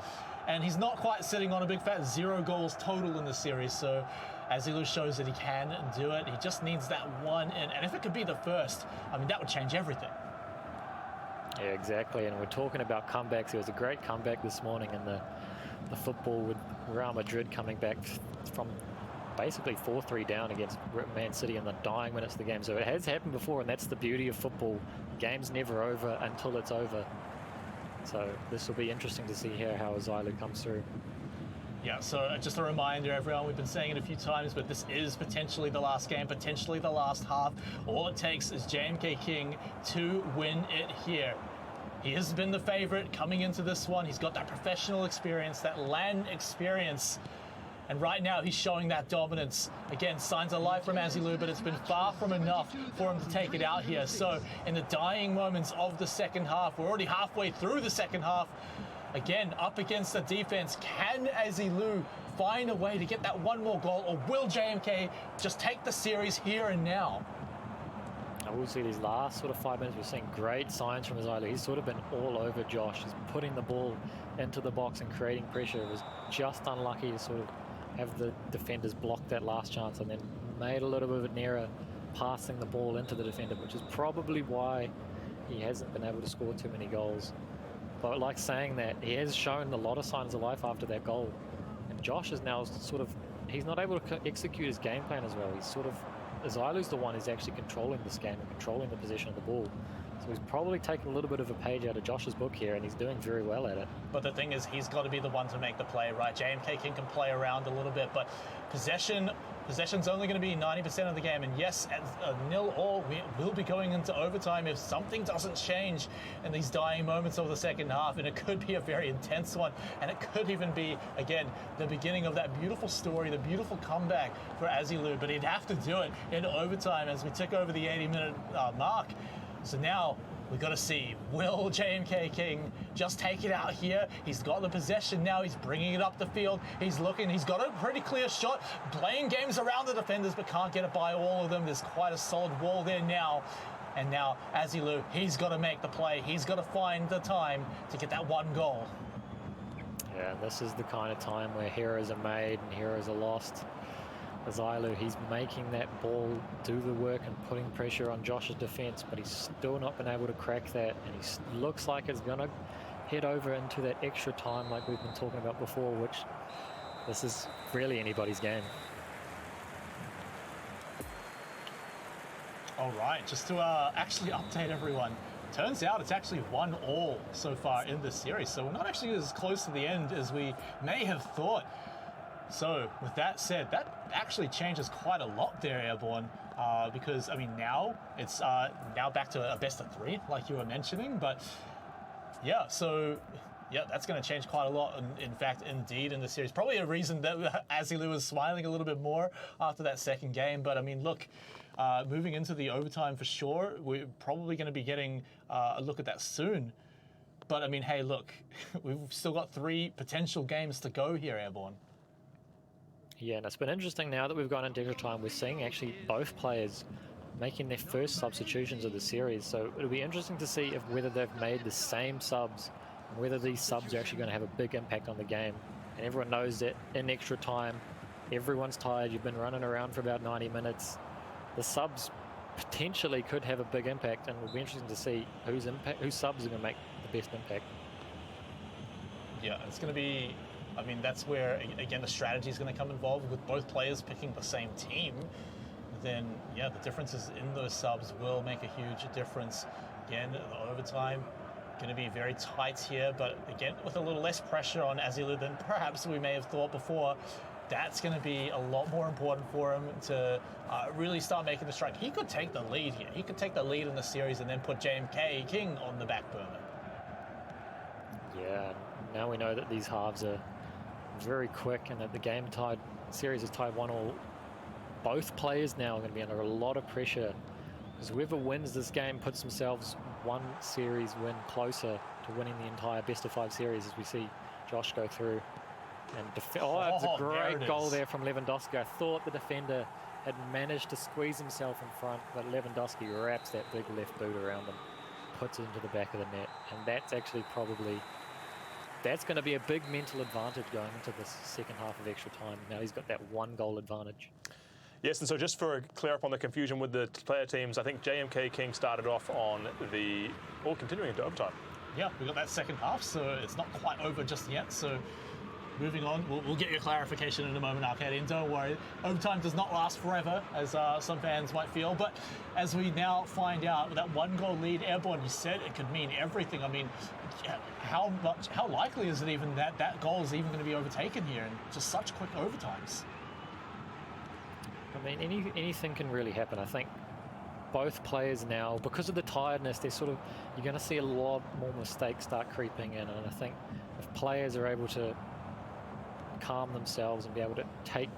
and he's not quite sitting on a big fat 0 goals total in the series, so Azilu shows that he can do it. He just needs that 1 in, and if it could be the first, I mean, that would change everything.
Yeah, exactly, and we're talking about comebacks. There was a great comeback this morning in the football with Real Madrid coming back from basically 4-3 down against Man City in the dying minutes of the game. So it has happened before, and that's the beauty of football. Game's never over until it's over. So this will be interesting to see here how Azilu comes through.
Yeah, so just a reminder, everyone, we've been saying it a few times, but this is potentially the last game, potentially the last half. All it takes is JMK King to win it here. He has been the favorite coming into this one. He's got that professional experience, that LAN experience. And right now, he's showing that dominance. Again, signs of life from Azilu, but it's been far from enough for him to take it out here. So in the dying moments of the second half, we're already halfway through the second half. Again, up against the defense, can Azilu find a way to get that 1 more goal, or will JMK just take the series here and now?
I will see these last sort of 5 minutes, we're seeing great signs from Azilu. He's sort of been all over Josh. He's putting the ball into the box and creating pressure. It was just unlucky to sort of have the defenders block that last chance, and then made a little bit of an error passing the ball into the defender, which is probably why he hasn't been able to score too many goals. But like saying that, he has shown a lot of signs of life after that goal. And Josh is now sort of, he's not able to execute his game plan as well. He's sort of, Azilu's the one who's actually controlling this game and controlling the position of the ball. So he's probably taken a little bit of a page out of Josh's book here, and he's doing very well at it.
But the thing is, he's got to be the one to make the play, right? JMK King can play around a little bit, but possession possession's only going to be 90% of the game, and yes, at 0-0, we will be going into overtime if something doesn't change in these dying moments of the second half, and it could be a very intense one, and it could even be, again, the beginning of that beautiful story, the beautiful comeback for Azilu, but he'd have to do it in overtime as we tick over the 80-minute mark. So now we've got to see, will JMK King just take it out here? He's got the possession now. He's bringing it up the field. He's looking. He's got a pretty clear shot, playing games around the defenders, but can't get it by all of them. There's quite a solid wall there now. And now Azilu, he's got to make the play. He's got to find the time to get that one goal.
Yeah, and this is the kind of time where heroes are made and heroes are lost. Azilu, he's making that ball do the work and putting pressure on Josh's defence, but he's still not been able to crack that, and he looks like it's going to head over into that extra time like we've been talking about before, which this is really anybody's game.
All right, just to actually update everyone, turns out it's actually 1-1 so far in this series, so we're not actually as close to the end as we may have thought. So with that said, that actually changes quite a lot there, Airborne, because I mean now it's now back to a best of 3, like you were mentioning. But yeah, so yeah, that's going to change quite a lot. In fact, indeed, in the series, probably a reason that Azilu was smiling a little bit more after that second game. But I mean, look, moving into the overtime for sure, we're probably going to be getting a look at that soon. But I mean, hey, look, we've still got 3 potential games to go here, Airborne.
Yeah, and it's been interesting now that we've gone into extra time. We're seeing actually both players making their first substitutions of the series. So it'll be interesting to see whether they've made the same subs, and whether these subs are actually going to have a big impact on the game. And everyone knows that in extra time, everyone's tired. You've been running around for about 90 minutes. The subs potentially could have a big impact, and it'll be interesting to see whose subs are going to make the best impact.
Yeah, it's going to be... I mean, that's where, again, the strategy is going to come involved with both players picking the same team. Then, yeah, the differences in those subs will make a huge difference. Again, the overtime going to be very tight here, but again, with a little less pressure on Azilu than perhaps we may have thought before. That's going to be a lot more important for him to really start making the strike. He could take the lead here. He could take the lead in the series and then put JMK King on the back burner.
Yeah, now we know that these halves are very quick and that the series is tied 1-1. Both players now are going to be under a lot of pressure, because whoever wins this game puts themselves one series win closer to winning the entire best of 5 series, as we see Josh go through. And it's a great goal there from Lewandowski. I thought the defender had managed to squeeze himself in front, but Lewandowski wraps that big left boot around him, puts it into the back of the net, and that's actually that's going to be a big mental advantage going into this second half of extra time. Now he's got that 1 goal advantage.
Yes, and so just for clear up on the confusion with the player teams, I think JMK King started off on continuing into overtime.
Yeah, we got that second half, so it's not quite over just yet. So moving on, we'll get your clarification in a moment, Arcade, and don't worry, overtime does not last forever, as some fans might feel. But as we now find out, with that 1 goal lead, Airborne, you said it could mean everything. I mean, how likely is it even that goal is even going to be overtaken here in just such quick overtimes?
I mean, anything can really happen. I think both players now, because of the tiredness, you're going to see a lot more mistakes start creeping in. And I think if players are able to calm themselves and be able to take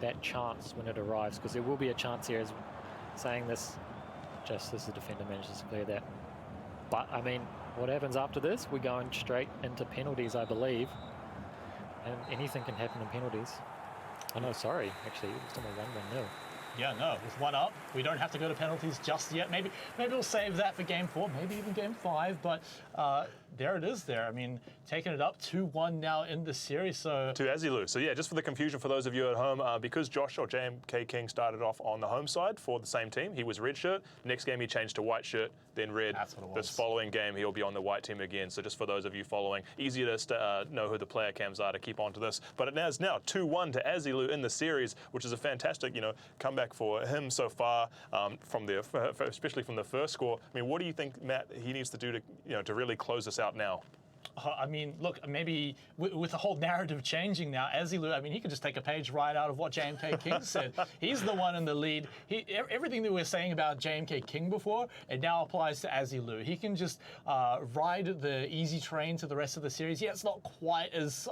that chance when it arrives, because there will be a chance here, as saying this, just as the defender manages to clear that. But I mean, what happens after this? We're going straight into penalties, I believe, and anything can happen in penalties. Oh no, sorry, actually, it's still a 1-1-0.
Yeah, no, with 1 up, we don't have to go to penalties just yet. Maybe we'll save that for game 4, maybe even game 5, but there it is there. I mean, taking it up 2-1 now in the series, so... To
Azilu. So yeah, just for the confusion for those of you at home, because Josh or JMK King started off on the home side for the same team, he was red shirt. Next game he changed to white shirt, then red.
That's what it was.
This following game he'll be on the white team again. So just for those of you following, easier to know who the player cams are to keep on to this. But it is now 2-1 to Azilu in the series, which is a fantastic, comeback for him so far, especially from the first score. I mean, what do you think, Matt, he needs to do to really close this out now?
I mean, look, maybe with the whole narrative changing now, Azilu, I mean, he could just take a page right out of what JMK King said. He's the one in the lead. Everything that we were saying about JMK King before, it now applies to Azilu. He can just ride the easy train to the rest of the series. Yeah, it's not quite as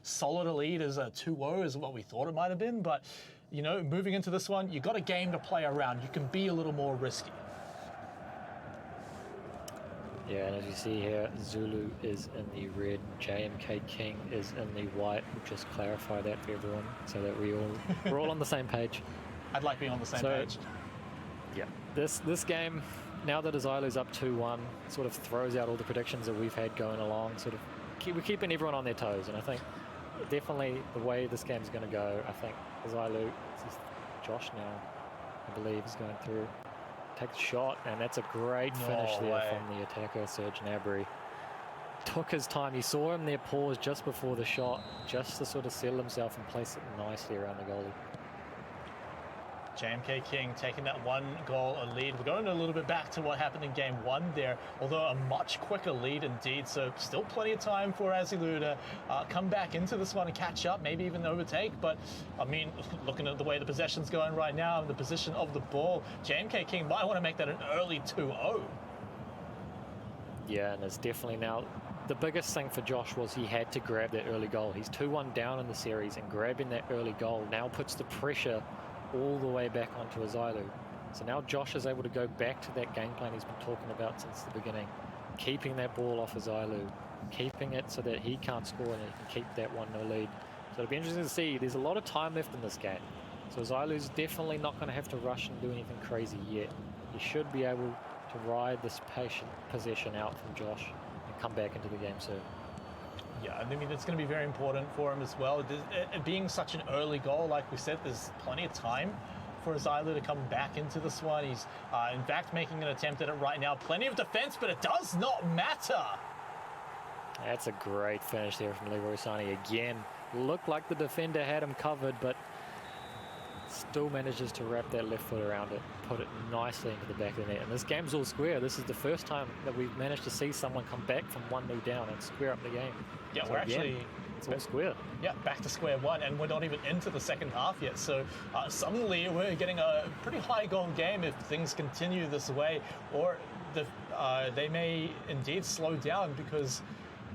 solid a lead as a 2-0 as what we thought it might have been, but, you know, moving into this one, you've got a game to play around. You can be a little more risky.
Yeah, and as you see here, Zulu is in the red, JMK King is in the white. We'll just clarify that for everyone so that we're all on the same page.
I'd like being on the same page.
Yeah, this game, now that Azilu's up 2-1, sort of throws out all the predictions that we've had going along. We're keeping everyone on their toes, and I think definitely the way this game's going to go, I think Azilu, this is Josh now, I believe, is going through. Takes a shot, and that's a great finish there from the attacker, Serge Gnabry. Took his time. You saw him there pause just before the shot, just to sort of settle himself and place it nicely around the goalie.
JMK King taking that 1-goal lead. We're going a little bit back to what happened in game 1 there, although a much quicker lead indeed. So still plenty of time for Azilu to come back into this one and catch up, maybe even overtake. But I mean, looking at the way the possession's going right now and the position of the ball, JMK King might want to make that an early 2-0.
Yeah, and it's definitely now the biggest thing for Josh was he had to grab that early goal. He's 2-1 down in the series, and grabbing that early goal now puts the pressure all the way back onto Azilu. So now Josh is able to go back to that game plan he's been talking about since the beginning, keeping that ball off Azilu, keeping it so that he can't score and he can keep that 1-0 lead. So it'll be interesting to see. There's a lot of time left in this game. So Azilu's definitely not going to have to rush and do anything crazy yet. He should be able to ride this patient possession out from Josh and come back into the game soon.
Yeah, I mean, it's going to be very important for him as well. It being such an early goal, like we said, there's plenty of time for Azilu to come back into this one. He's, in fact, making an attempt at it right now. Plenty of defense, but it does not matter.
That's a great finish there from Leroy Sané. Again, looked like the defender had him covered, but still manages to wrap that left foot around it, put it nicely into the back of the net. And this game's all square. This is the first time that we've managed to see someone come back from 1-0 down and square up the game.
Yeah,
so
we're
again,
actually...
it's all square.
Yeah, back to square one, and we're not even into the second half yet. So suddenly we're getting a pretty high goal game if things continue this way, or they may indeed slow down, because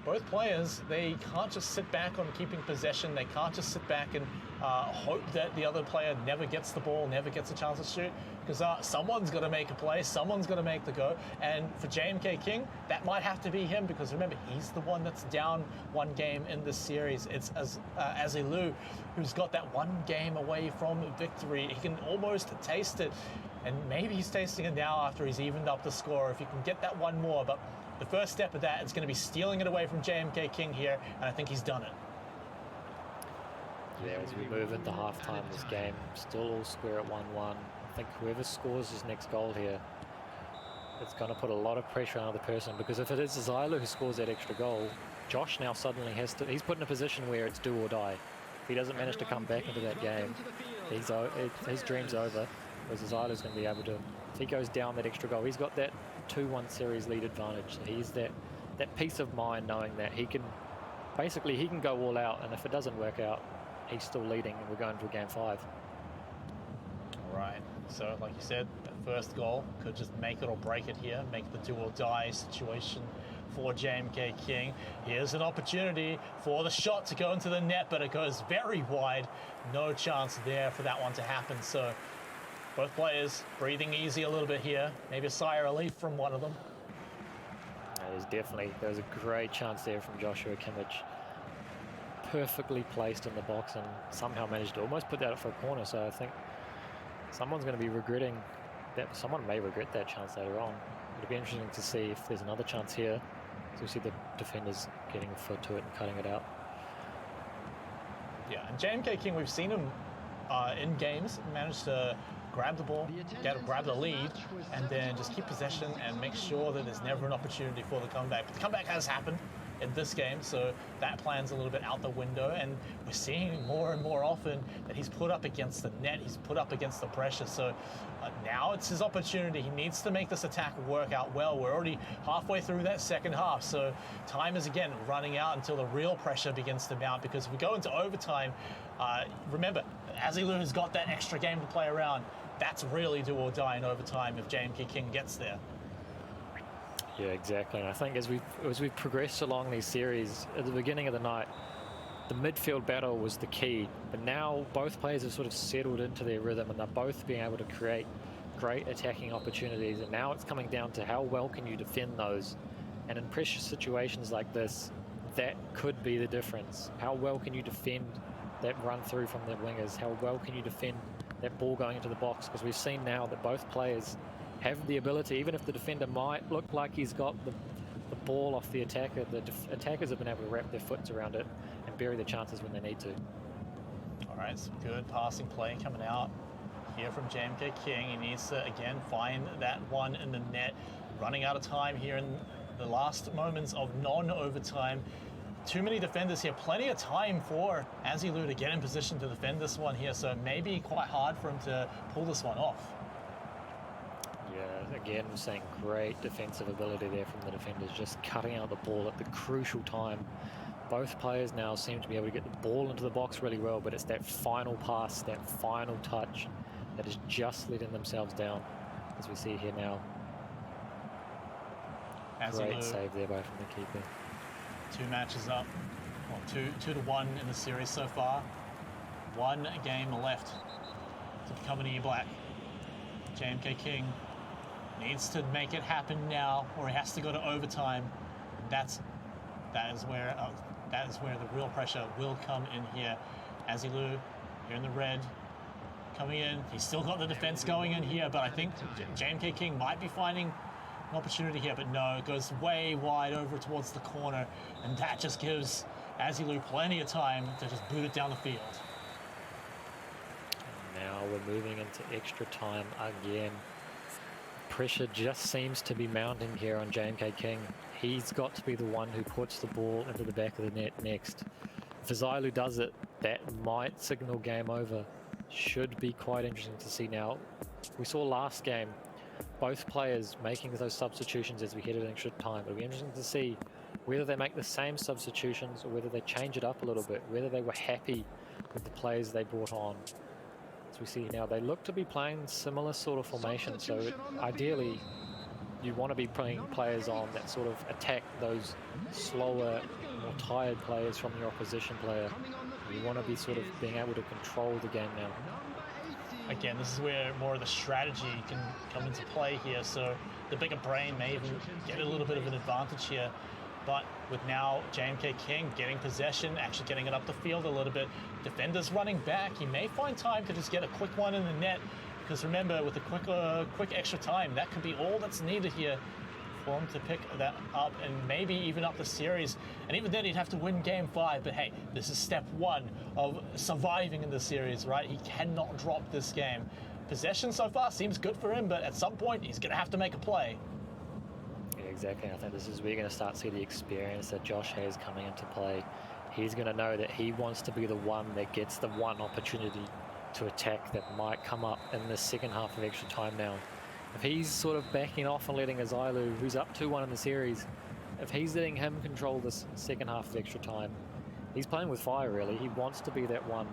both players, they can't just sit back on keeping possession. They can't just sit back and hope that the other player never gets the ball, never gets a chance to shoot, because someone's got to make a play, someone's got to make the go. And for JMK King, that might have to be him, because remember, he's the one that's down 1 game in this series. It's Azilu who's got that 1 game away from victory. He can almost taste it, and maybe he's tasting it now after he's evened up the score, if he can get that 1 more. But the first step of that is going to be stealing it away from JMK King here, and I think he's done it.
Yeah, as we move into halftime, this game still all square at 1-1. I think whoever scores his next goal here, it's going to put a lot of pressure on the other person, because if it is Azilu who scores that extra goal, Josh now suddenly has to, he's put in a position where it's do or die. If he doesn't manage to come back into that game, his dream's over, whereas Azilu's going to be able to, if he goes down that extra goal, he's got that 2-1 series lead advantage. So he's that peace of mind knowing that he can go all out, and if it doesn't work out, he's still leading, and we're going to game 5.
All right, so like you said, that first goal could just make it or break it here, make the do or die situation for JMK King. Here's an opportunity for the shot to go into the net, but it goes very wide. No chance there for that one to happen. So both players breathing easy a little bit here. Maybe a sigh of relief from one of them.
There's a great chance there from Joshua Kimmich. Perfectly placed in the box, and somehow managed to almost put that up for a corner. So I think someone's going to be regretting that. Someone may regret that chance later on. It'll be interesting to see if there's another chance here. So we see the defenders getting a foot to it and cutting it out.
Yeah, and JMK King, we've seen him in games manage to grab the ball, grab the lead, and then just keep possession and make sure that there's never an opportunity for the comeback. But the comeback has happened. in this game, so that plan's a little bit out the window, and we're seeing more and more often that he's put up against the net, he's put up against the pressure, so now it's his opportunity. He needs to make this attack work out well. We're already halfway through that second half, so time is again running out until the real pressure begins to mount, because if we go into overtime, remember, Azilu has got that extra game to play around. That's really do or die in overtime if JMK King gets there.
Yeah, exactly. And I think as we've progressed along these series, at the beginning of the night, the midfield battle was the key. But now both players have sort of settled into their rhythm, and they're both being able to create great attacking opportunities. And now it's coming down to how well can you defend those. And in pressure situations like this, that could be the difference. How well can you defend that run through from the wingers? How well can you defend that ball going into the box? Because we've seen now that both players have the ability, even if the defender might look like he's got the ball off the attacker, the attackers have been able to wrap their foots around it and bury the chances when they need to.
All right, some good passing play coming out here from JMK King. He needs to, again, find that one in the net. Running out of time here in the last moments of non-overtime. Too many defenders here. Plenty of time for Azilu to get in position to defend this one here, so maybe quite hard for him to pull this one off.
Yeah, again, we're seeing great defensive ability there from the defenders, just cutting out the ball at the crucial time. Both players now seem to be able to get the ball into the box really well, but it's that final pass, that final touch that is just letting themselves down, as we see here now. Great save there by from the keeper.
2 matches up, well, 2-1 in the series so far. 1 game left to become an E-Black. JMK King needs to make it happen now, or he has to go to overtime. That is where the real pressure will come in here. Azilu here in the red, coming in. He's still got the defense going in here, but I think JMK King might be finding an opportunity here, but no, it goes way wide over towards the corner, and that just gives Azilu plenty of time to just boot it down the field.
Now we're moving into extra time again. Pressure just seems to be mounting here on JMK King. He's got to be the one who puts the ball into the back of the net next. If Azilu does it, that might signal game over. Should be quite interesting to see now. We saw last game both players making those substitutions as we headed in extra time. It'll be interesting to see whether they make the same substitutions or whether they change it up a little bit, whether they were happy with the players they brought on. As we see now, they look to be playing similar sort of formation, so ideally you want to be playing players on that sort of attack those slower, more tired players from your opposition player. You want to be sort of being able to control the game now.
Again, this is where more of the strategy can come into play here, so the bigger brain may even get a little bit of an advantage here. But with now JMK King getting possession, actually getting it up the field a little bit, defenders running back, he may find time to just get a quick one in the net, because remember, with a quick extra time, that could be all that's needed here for him to pick that up and maybe even up the series. And even then, he'd have to win game 5. But hey, this is step 1 of surviving in the series, right? He cannot drop this game. Possession so far seems good for him, but at some point, he's going to have to make a play.
Yeah, exactly. I think this is where you're going to start to see the experience that Josh has coming into play. He's going to know that he wants to be the one that gets the one opportunity to attack that might come up in the second half of extra time now. If he's sort of backing off and letting Azilu, who's up 2-1 in the series, if he's letting him control this second half of extra time, he's playing with fire really. He wants to be that one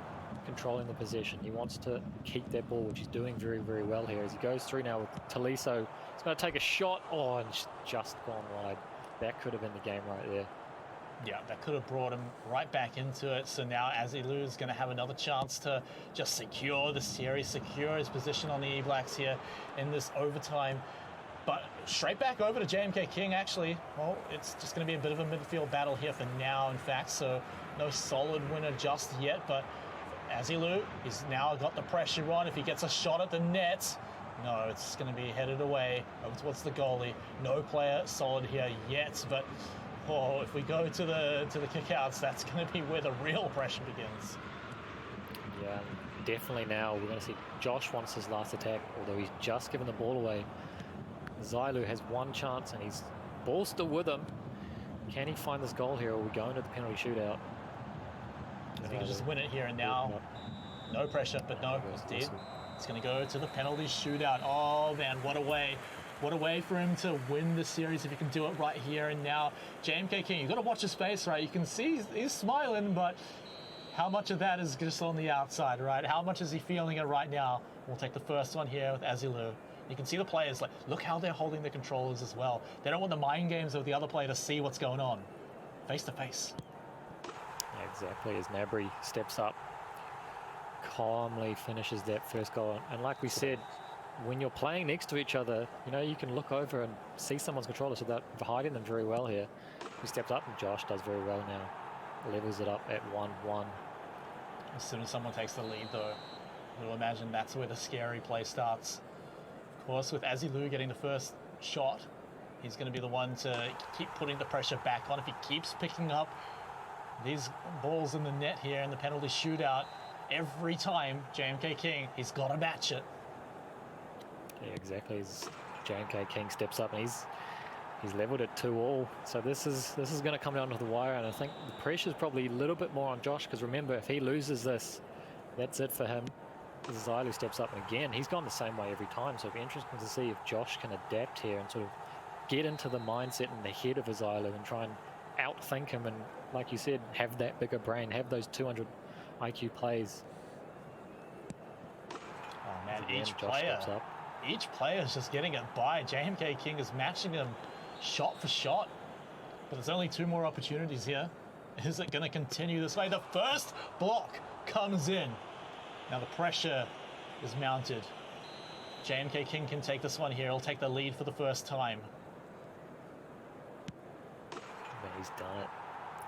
controlling the possession. He wants to keep that ball, which he's doing very, very well here. As he goes through now with Taliso, he's going to take a shot. Oh, and just gone wide. That could have been the game right there.
Yeah, that could have brought him right back into it. So now Azilu is going to have another chance to just secure the series, secure his position on the E-Blacks here in this overtime. But straight back over to JMK King, actually. Well, it's just going to be a bit of a midfield battle here for now, in fact. So no solid winner just yet. But Azilu, he's now got the pressure on. If he gets a shot at the net, no, it's going to be headed away over towards the goalie. No player solid here yet, but oh, if we go to the kickouts, that's going to be where the real pressure begins.
Yeah, definitely now we're going to see Josh wants his last attack, although he's just given the ball away. Azilu has one chance and he's ball still with him. Can he find this goal here, or are we going to the penalty shootout?
If he can just win it here and now. No pressure, but no, indeed. It's going to go to the penalty shootout. Oh, man, what a way. What a way for him to win the series if he can do it right here and now. JMK King, you've got to watch his face, right? You can see he's smiling, but how much of that is just on the outside, right? How much is he feeling it right now? We'll take the first one here with Azilu. You can see the players, like, look how they're holding the controllers as well. They don't want the mind games of the other player to see what's going on. Face to face.
Yeah, exactly, as Nabry steps up, calmly finishes that first goal. And like we said, when you're playing next to each other, you know, you can look over and see someone's controller, so they're hiding them very well here. He steps up, and Josh does very well now. Levels it up at 1-1.
As soon as someone takes the lead, though, we'll imagine that's where the scary play starts. Of course, with Azilu getting the first shot, he's going to be the one to keep putting the pressure back on. If he keeps picking up these balls in the net here in the penalty shootout, every time JMK King, he's got to match it.
Yeah, exactly. As JMK King steps up, and he's leveled it 2-2. So this is going to come down to the wire, and I think the pressure's probably a little bit more on Josh, because remember, if he loses this, that's it for him. Zylu steps up, and again, he's gone the same way every time, so it'll be interesting to see if Josh can adapt here and sort of get into the mindset and the head of Zylu and try and outthink him, and like you said, have that bigger brain, have those 200 IQ plays.
Oh man,
Again, Josh steps up.
Each player is just getting it by. JMK King is matching him shot for shot, but there's only 2 more opportunities here. Is it going to continue this way? The first block comes in. Now the pressure is mounted. JMK King can take this one here. He'll take the lead for the first time.
He's done it.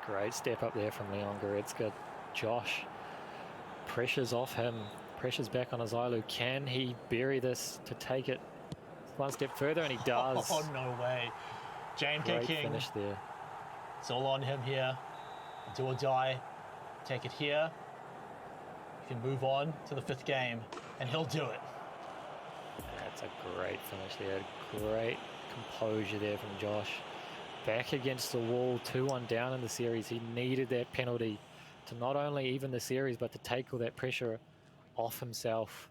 Great step up there from Leon Goretzka. Josh, pressure's off him. Pressure's back on Zylu. Can he bury this to take it one step further? And he does.
Oh, no way. JMK
Great
King.
finish there.
It's all on him here. Do or die. Take it here. He can move on to the 5th game, and he'll do it.
That's a great finish there. Great composure there from Josh. Back against the wall, 2-1 down in the series. He needed that penalty to not only even the series, but to take all that pressure off himself.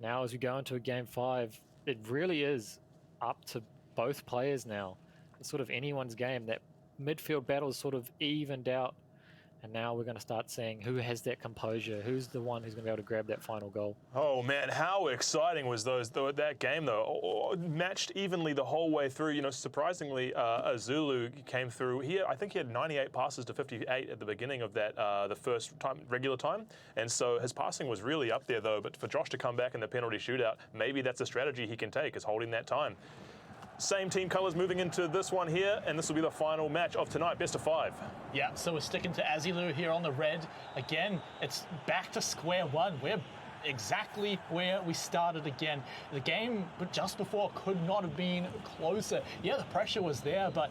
Now as we go into a game 5, it really is up to both players now. It's sort of anyone's game. That midfield battle is sort of evened out, and now we're going to start seeing who has that composure, who's the one who's going to be able to grab that final goal.
Oh man, how exciting was that game though? Matched evenly the whole way through. You know, surprisingly, Zulu came through. I think he had 98 passes to 58 at the beginning of that the first time, regular time, and so his passing was really up there though. But for Josh to come back in the penalty shootout, maybe that's a strategy he can take, is holding that time. Same team colours moving into this one here, and this will be the final match of tonight, best of 5.
Yeah, so we're sticking to Azilu here on the red. Again, it's back to square one. We're exactly where we started again. The game just before could not have been closer. Yeah, the pressure was there, but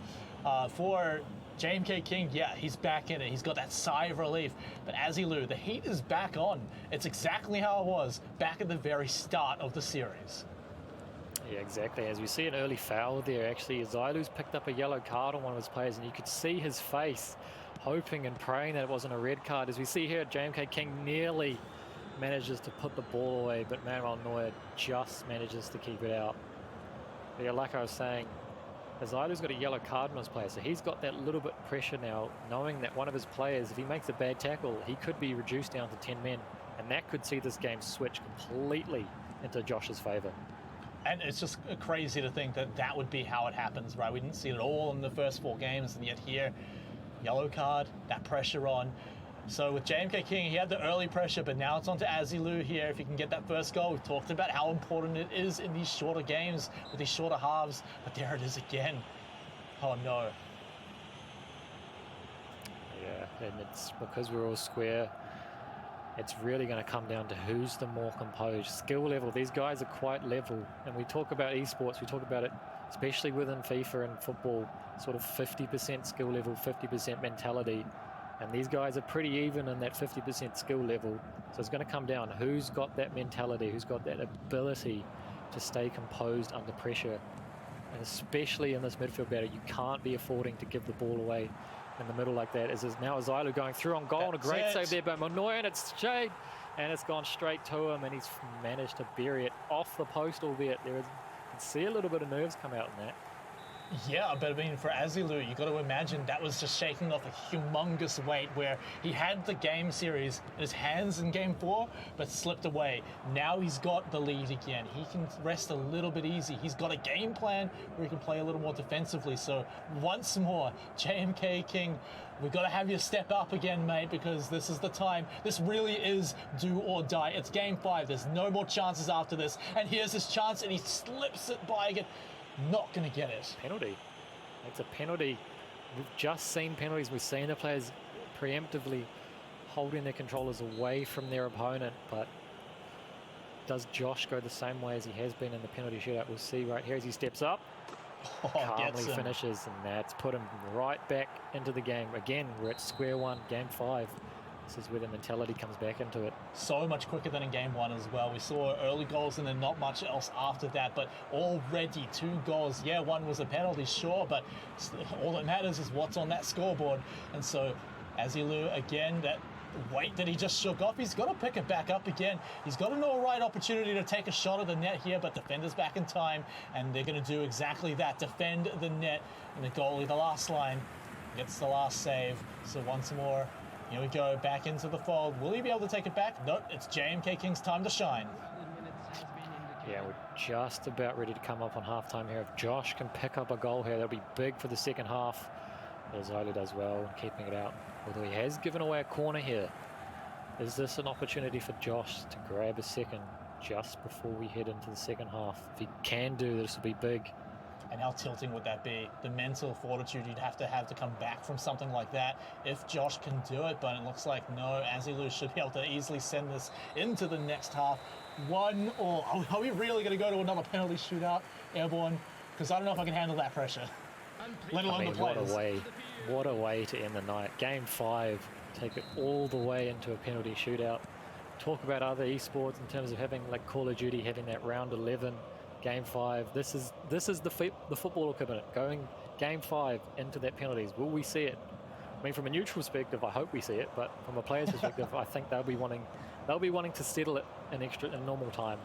for JMK King, yeah, he's back in it. He's got that sigh of relief. But Azilu, the heat is back on. It's exactly how it was back at the very start of the series.
Yeah, exactly. As we see an early foul there, actually, Zylu's picked up a yellow card on one of his players, and you could see his face hoping and praying that it wasn't a red card. As we see here, JMK King nearly manages to put the ball away, but Manuel Neuer just manages to keep it out. But yeah, like I was saying, Zylu's got a yellow card on his player, so he's got that little bit of pressure now, knowing that one of his players, if he makes a bad tackle, he could be reduced down to 10 men, and that could see this game switch completely into Josh's favour.
And it's just crazy to think that that would be how it happens, right? We didn't see it all in the first 4 games, and yet here, yellow card, that pressure on. So with JMK King, he had the early pressure, but now it's on to Azilu here. If he can get that first goal, we've talked about how important it is in these shorter games, with these shorter halves, but there it is again. Oh no.
Yeah, and it's because we're all square. It's really going to come down to who's the more composed. Skill level, these guys are quite level. And we talk about esports, we talk about it, especially within FIFA and football, sort of 50% skill level, 50% mentality. And these guys are pretty even in that 50% skill level. So it's going to come down who's got that mentality, who's got that ability to stay composed under pressure. And especially in this midfield battle, you can't be affording to give the ball away in the middle like that. As is now Zailu going through on goal, and a great save there by Manoy, and it's Shade, and it's gone straight to him, and he's managed to bury it off the post, albeit you can see a little bit of nerves come out in that.
Yeah, but I mean, for Azilu, you got to imagine that was just shaking off a humongous weight where he had the game series in his hands in game 4, but slipped away. Now he's got the lead again. He can rest a little bit easy. He's got a game plan where he can play a little more defensively. So once more, JMK King, we've got to have you step up again, mate, because this is the time. This really is do or die. It's game 5. There's no more chances after this. And here's his chance, and he slips it by again. Not going to get it.
Penalty. It's a penalty. We've just seen penalties. We've seen the players preemptively holding their controllers away from their opponent, but does Josh go the same way as he has been in the penalty shootout? We'll see right here as he steps up. Calmly finishes, and that's put him right back into the game. Again, we're at square one, game 5. This is where the mentality comes back into it. So
much quicker than in game 1 as well. We saw early goals and then not much else after that, but already 2 goals. Yeah, 1 was a penalty, sure, but all that matters is what's on that scoreboard. And so Azilu, again, that weight that he just shook off, he's got to pick it back up again. He's got an all right opportunity to take a shot at the net here, but defenders back in time, and they're going to do exactly that, defend the net. And the goalie, the last line, gets the last save. So once more, here we go, back into the fold. Will he be able to take it back? Nope, it's JMK King's time to shine.
Yeah, we're just about ready to come up on halftime here. If Josh can pick up a goal here, that'll be big for the second half. As Zailu does well, keeping it out. Although he has given away a corner here. Is this an opportunity for Josh to grab a second just before we head into the second half? If he can do this, will be big.
And how tilting would that be? The mental fortitude you'd have to come back from something like that if Josh can do it, but it looks like no, Azilu should be able to easily send this into the next half. 1-1. Are we really going to go to another penalty shootout, Airborne? Because I don't know if I can handle that pressure, let alone the players.
What a way to end the night. Game 5, take it all the way into a penalty shootout. Talk about other esports in terms of having, like Call of Duty, having that round 11. Game 5. This is the football equivalent. Going game 5 into that penalties. Will we see it? I mean, from a neutral perspective, I hope we see it. But from a player's perspective, I think they'll be wanting to settle it in normal time.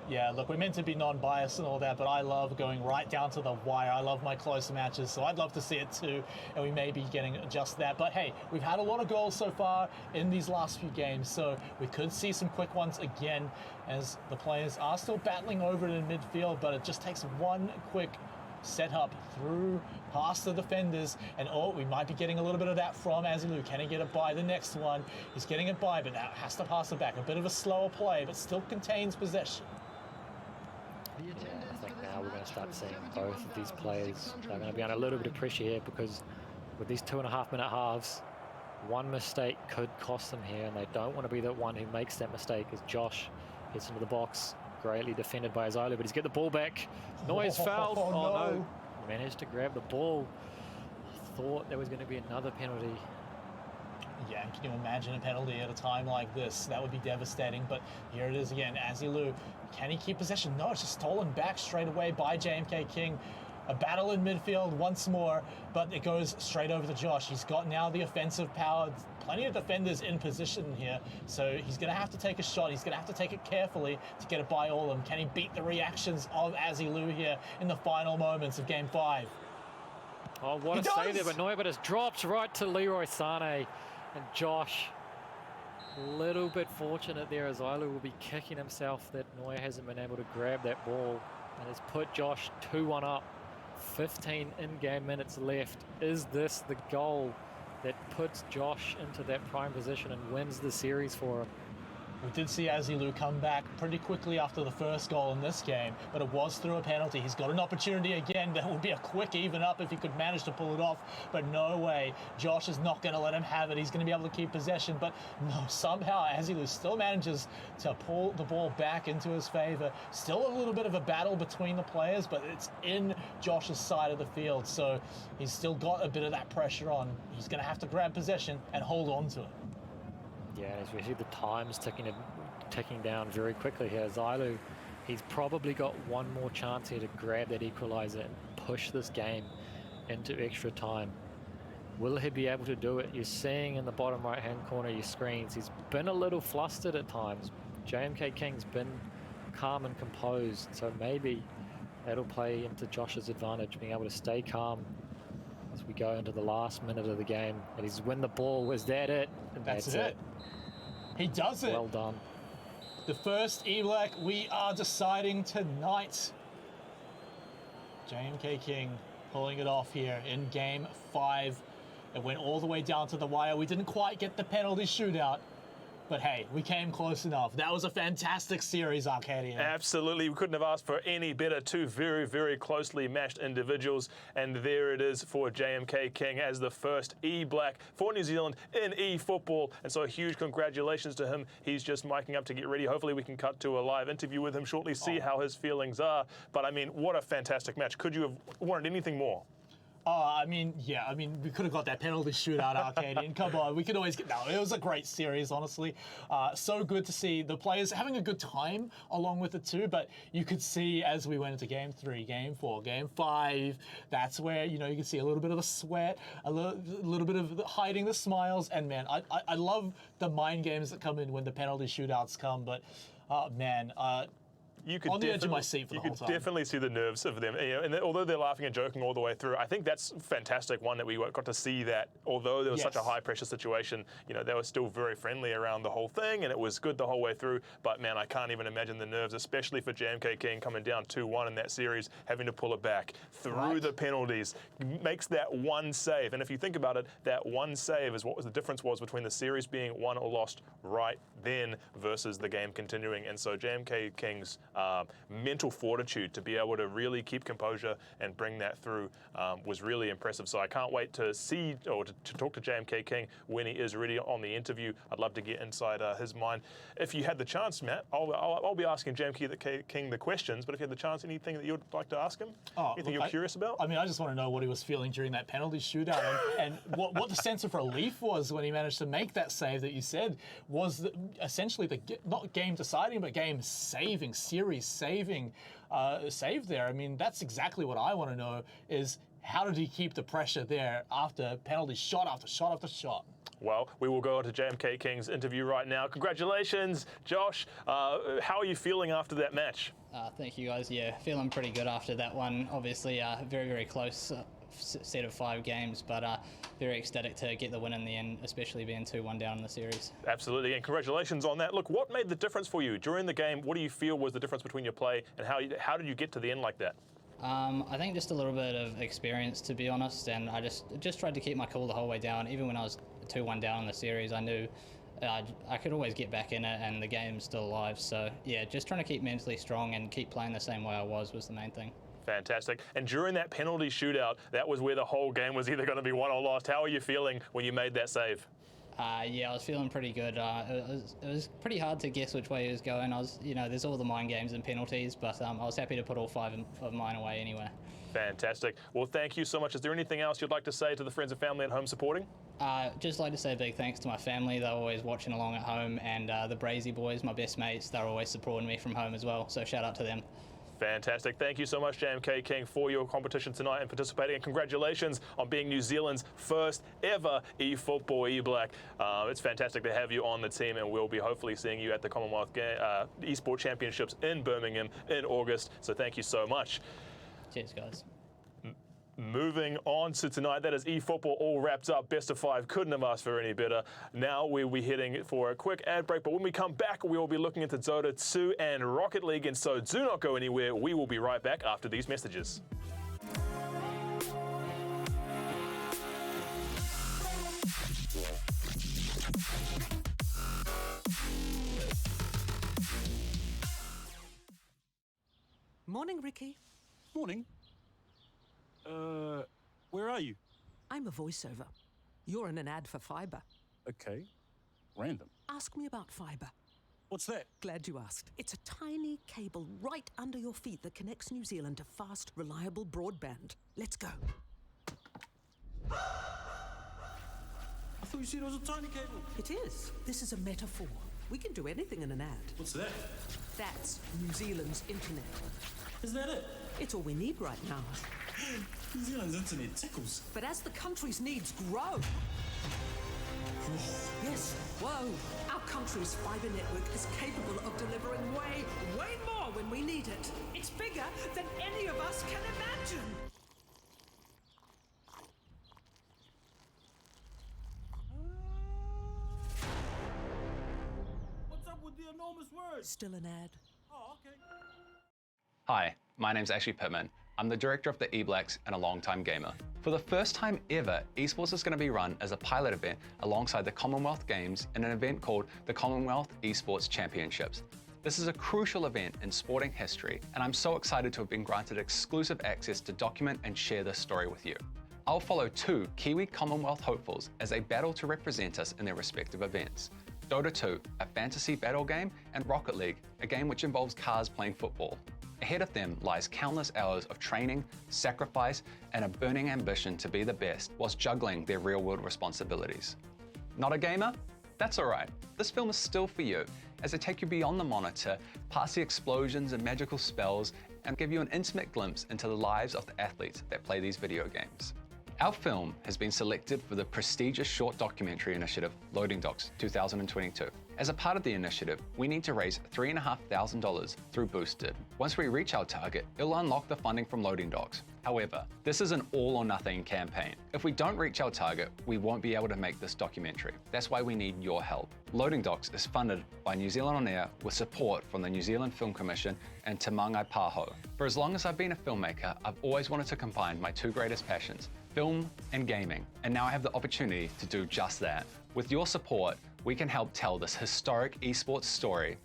Yeah, look, we're meant to be non-biased and all that, but I love going right down to the wire. I love my close matches, so I'd love to see it too, and we may be getting just that. But hey, we've had a lot of goals so far in these last few games, so we could see some quick ones again as the players are still battling over it in midfield, but it just takes one quick set up through past the defenders, and we might be getting a little bit of that from Azilu. Can he get it by the next one? He's getting it by, but now has to pass it back. A bit of a slower play, but still contains possession.
Yeah, I think now we're going to start seeing both of these players. They're going to be under a little bit of pressure here because with these 2.5-minute halves, one mistake could cost them here, and they don't want to be the one who makes that mistake as Josh gets into the box, greatly defended by Zailu, but he's get the ball back. Noise fouled. Oh no. Managed to grab the ball. Thought there was going to be another penalty.
Yeah, can you imagine a penalty at a time like this? That would be devastating, but here it is again. Azilu, can he keep possession? No, it's just stolen back straight away by JMK King. A battle in midfield once more, but it goes straight over to Josh. He's got now the offensive power. Plenty of defenders in position here, so he's going to have to take a shot. He's going to have to take it carefully to get it by all of them. Can he beat the reactions of Azilu here in the final moments of Game 5?
Oh, what a save there, but it's dropped right to Leroy Sane. And Josh, a little bit fortunate there as Zailu will be kicking himself that Noya hasn't been able to grab that ball and has put Josh 2-1 up. 15 in-game minutes left. Is this the goal that puts Josh into that prime position and wins the series for him?
We did see Azilu come back pretty quickly after the first goal in this game, but it was through a penalty. He's got an opportunity again. That would be a quick even up if he could manage to pull it off, but no way. Josh is not going to let him have it. He's going to be able to keep possession, but no, somehow Azilu still manages to pull the ball back into his favor. Still a little bit of a battle between the players, but it's in Josh's side of the field, so he's still got a bit of that pressure on. He's going to have to grab possession and hold on to it.
Yeah, as we see the times ticking down very quickly here. Zailu He's probably got one more chance here to grab that equaliser and push this game into extra time. Will he be able to do it? You're seeing in the bottom right-hand corner of your screens, he's been a little flustered at times. JMK King's been calm and composed, so maybe that'll play into Josh's advantage, being able to stay calm as we go into the last minute of the game. And he's win the ball. Is that it? And
That's it. He does it.
Well done.
The first E-Black we are deciding tonight. JMK King pulling it off here in Game 5. It went all the way down to the wire. We didn't quite get the penalty shootout. But hey, we came close enough. That was a fantastic series, Arcadia.
Absolutely. We couldn't have asked for any better. Two very, very closely matched individuals. And there it is for JMK King as the first E-Black for New Zealand in eFootball. And so a huge congratulations to him. He's just miking up to get ready. Hopefully we can cut to a live interview with him shortly, see how his feelings are. But I mean, what a fantastic match. Could you have wanted anything more?
We could have got that penalty shootout, Arcadian. Come on, we could always get... No, it was a great series, honestly. So good to see the players having a good time along with it too, but you could see as we went into Game 3, Game 4, Game 5, that's where, you can see a little bit of the sweat, a little bit of hiding the smiles, and man, I love the mind games that come in when the penalty shootouts come, but
you could
on the edge of my seat for the whole time.
You could definitely see the nerves of them. And although they're laughing and joking all the way through, I think that's fantastic. One, that we got to see that although there was such a high pressure situation, they were still very friendly around the whole thing, and it was good the whole way through. But man, I can't even imagine the nerves, especially for JMK King coming down 2-1 in that series, having to pull it back through the penalties, makes that one save. And if you think about it, that one save is what the difference was between the series being won or lost right then versus the game continuing. And so JMK King's mental fortitude to be able to really keep composure and bring that through was really impressive. So I can't wait to see or to talk to JMK King when he is ready on the interview. I'd love to get inside his mind. If you had the chance, Matt, I'll be asking JMK King the questions, but if you had the chance, anything that you'd like to ask him? Anything you're curious about?
I just want to know what he was feeling during that penalty shootout and what the sense of relief was when he managed to make that save that you said was essentially not game deciding, but game saving, series saving save there. That's exactly what I want to know is how did he keep the pressure there after penalty shot after shot after shot?
Well, we will go on to JMK King's interview right now. Congratulations, Josh. How are you feeling after that match?
Thank you, guys. Yeah, feeling pretty good after that one. Obviously, very, very close set of 5 games, but very ecstatic to get the win in the end, especially being 2-1 down in the series.
Absolutely, and congratulations on that. Look, what made the difference for you during the game? What do you feel was the difference between your play, and how did you get to the end like that?
I think just a little bit of experience, to be honest, and I just tried to keep my cool the whole way down. Even when I was 2-1 down in the series, I knew I could always get back in it, and the game's still alive. So yeah, just trying to keep mentally strong and keep playing the same way I was the main thing.
Fantastic. And during that penalty shootout, that was where the whole game was either going to be won or lost. How are you feeling when you made that save?
Yeah, I was feeling pretty good. It was pretty hard to guess which way he was going. There's all the mind games and penalties, but I was happy to put all 5 of mine away anyway.
Fantastic. Well, thank you so much. Is there anything else you'd like to say to the friends and family at home supporting?
Just like to say a big thanks to my family. They're always watching along at home, and the Brazy boys, my best mates, they're always supporting me from home as well. So shout out to them.
Fantastic. Thank you so much, JMK King, for your competition tonight and participating. And congratulations on being New Zealand's first ever eFootball E-Black. It's fantastic to have you on the team, and we'll be hopefully seeing you at the Commonwealth Esports Championships in Birmingham in August. So thank you so much.
Cheers, guys.
Moving on to tonight, that is eFootball all wrapped up. Best of 5, couldn't have asked for any better. Now we'll be heading for a quick ad break, but when we come back, we will be looking into Dota 2 and Rocket League, and so do not go anywhere. We will be right back after these messages.
Morning, Ricky.
Morning. Where are you?
I'm a voiceover. You're in an ad for fibre.
Okay. Random.
Ask me about fibre.
What's that?
Glad you asked. It's a tiny cable right under your feet that connects New Zealand to fast, reliable broadband. Let's go.
I thought you said it was a tiny cable.
It is. This is a metaphor. We can do anything in an ad.
What's that?
That's New Zealand's internet.
Is that it?
It's all we need right now.
New Zealand's internet tickles.
But as the country's needs grow... Yes, whoa. Our country's fibre network is capable of delivering way more when we need it. It's bigger than any of us can imagine.
What's up with the enormous words?
Still an ad.
Oh, okay.
Hi, my name's Ashley Pittman. I'm the director of the E-Blacks and a long-time gamer. For the first time ever, esports is going to be run as a pilot event alongside the Commonwealth Games in an event called the Commonwealth Esports Championships. This is a crucial event in sporting history, and I'm so excited to have been granted exclusive access to document and share this story with you. I'll follow two Kiwi Commonwealth hopefuls as they battle to represent us in their respective events. Dota 2, a fantasy battle game, and Rocket League, a game which involves cars playing football. Ahead of them lies countless hours of training, sacrifice, and a burning ambition to be the best whilst juggling their real-world responsibilities. Not a gamer? That's alright. This film is still for you, as they take you beyond the monitor, past the explosions and magical spells, and give you an intimate glimpse into the lives of the athletes that play these video games. Our film has been selected for the prestigious short documentary initiative Loading Docs 2022. As a part of the initiative, we need to raise $3,500 through Boosted. Once we reach our target, it'll unlock the funding from Loading Docs. However, this is an all or nothing campaign. If we don't reach our target, we won't be able to make this documentary. That's why we need your help. Loading Docs is funded by New Zealand On Air with support from the New Zealand Film Commission and Te Mangai Pāho. For as long as I've been a filmmaker, I've always wanted to combine my two greatest passions, film and gaming, and now I have the opportunity to do just that. With your support, we can help tell this historic esports story.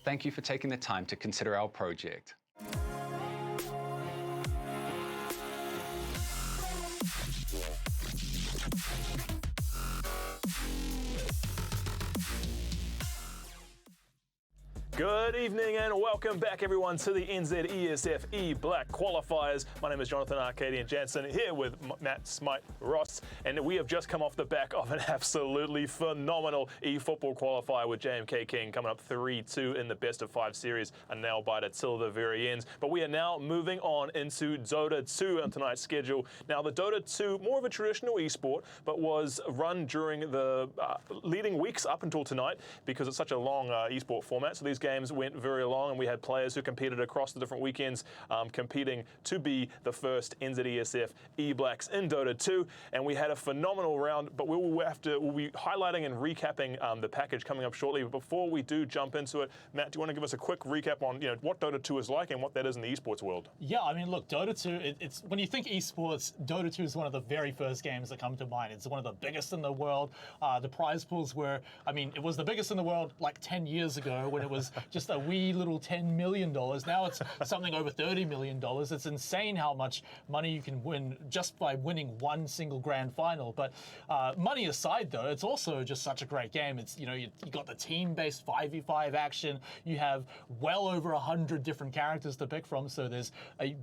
Thank you for taking the time to consider our project.
Good evening and welcome back everyone to the NZESF E-Black Qualifiers. My name is Jonathan Arcadian Jansen here with Matt Smite Ross, and we have just come off the back of an absolutely phenomenal eFootball qualifier with JMK King coming up 3-2 in the best of 5 series, a nail biter till the very end. But we are now moving on into Dota 2 on tonight's schedule. Now the Dota 2, more of a traditional esport, but was run during the leading weeks up until tonight because it's such a long esport format. So these games went very long, and we had players who competed across the different weekends, competing to be the first NZESF E-Blacks in Dota 2, and we had a phenomenal round. But we'll be highlighting and recapping the package coming up shortly. But before we do jump into it, Matt, do you want to give us a quick recap on what Dota 2 is like and what that is in the esports world? Yeah,
I mean, look, Dota 2. It's when you think esports, Dota 2 is one of the very first games that come to mind. It's one of the biggest in the world. The prize pools were, it was the biggest in the world like 10 years ago when it was just a wee little $10 million. Now it's something over $30 million. It's insane how much money you can win just by winning one single grand final. But money aside, though, it's also just such a great game. It's you got the team-based 5v5 action. You have well over 100 different characters to pick from. So there's a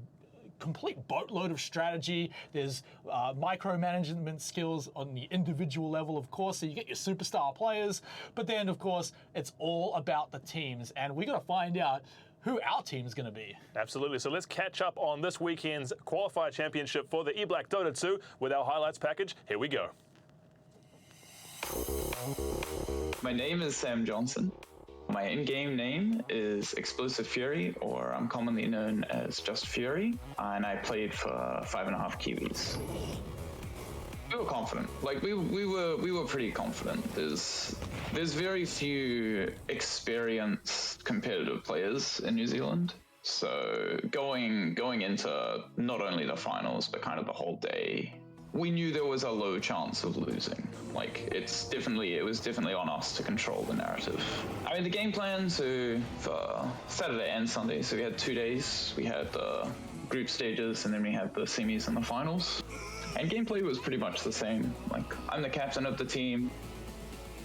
complete boatload of strategy. There's micromanagement skills on the individual level, of course, so you get your superstar players. But then, of course, it's all about the teams, and we got to find out who our team is going to be.
Absolutely. So let's catch up on this weekend's qualifier championship for the E-Black Dota 2 with our highlights package. Here we go.
My name is Sam Johnson. My in-game name is Explosive Fury, or I'm commonly known as just Fury, and I played for 5.5 Kiwis. We were confident. We were pretty confident. There's very few experienced competitive players in New Zealand. So going into not only the finals but kind of the whole day, we knew there was a low chance of losing. It was definitely on us to control the narrative. The game plan for Saturday and Sunday, so we had 2 days. We had the group stages, and then we had the semis and the finals. And gameplay was pretty much the same. I'm the captain of the team.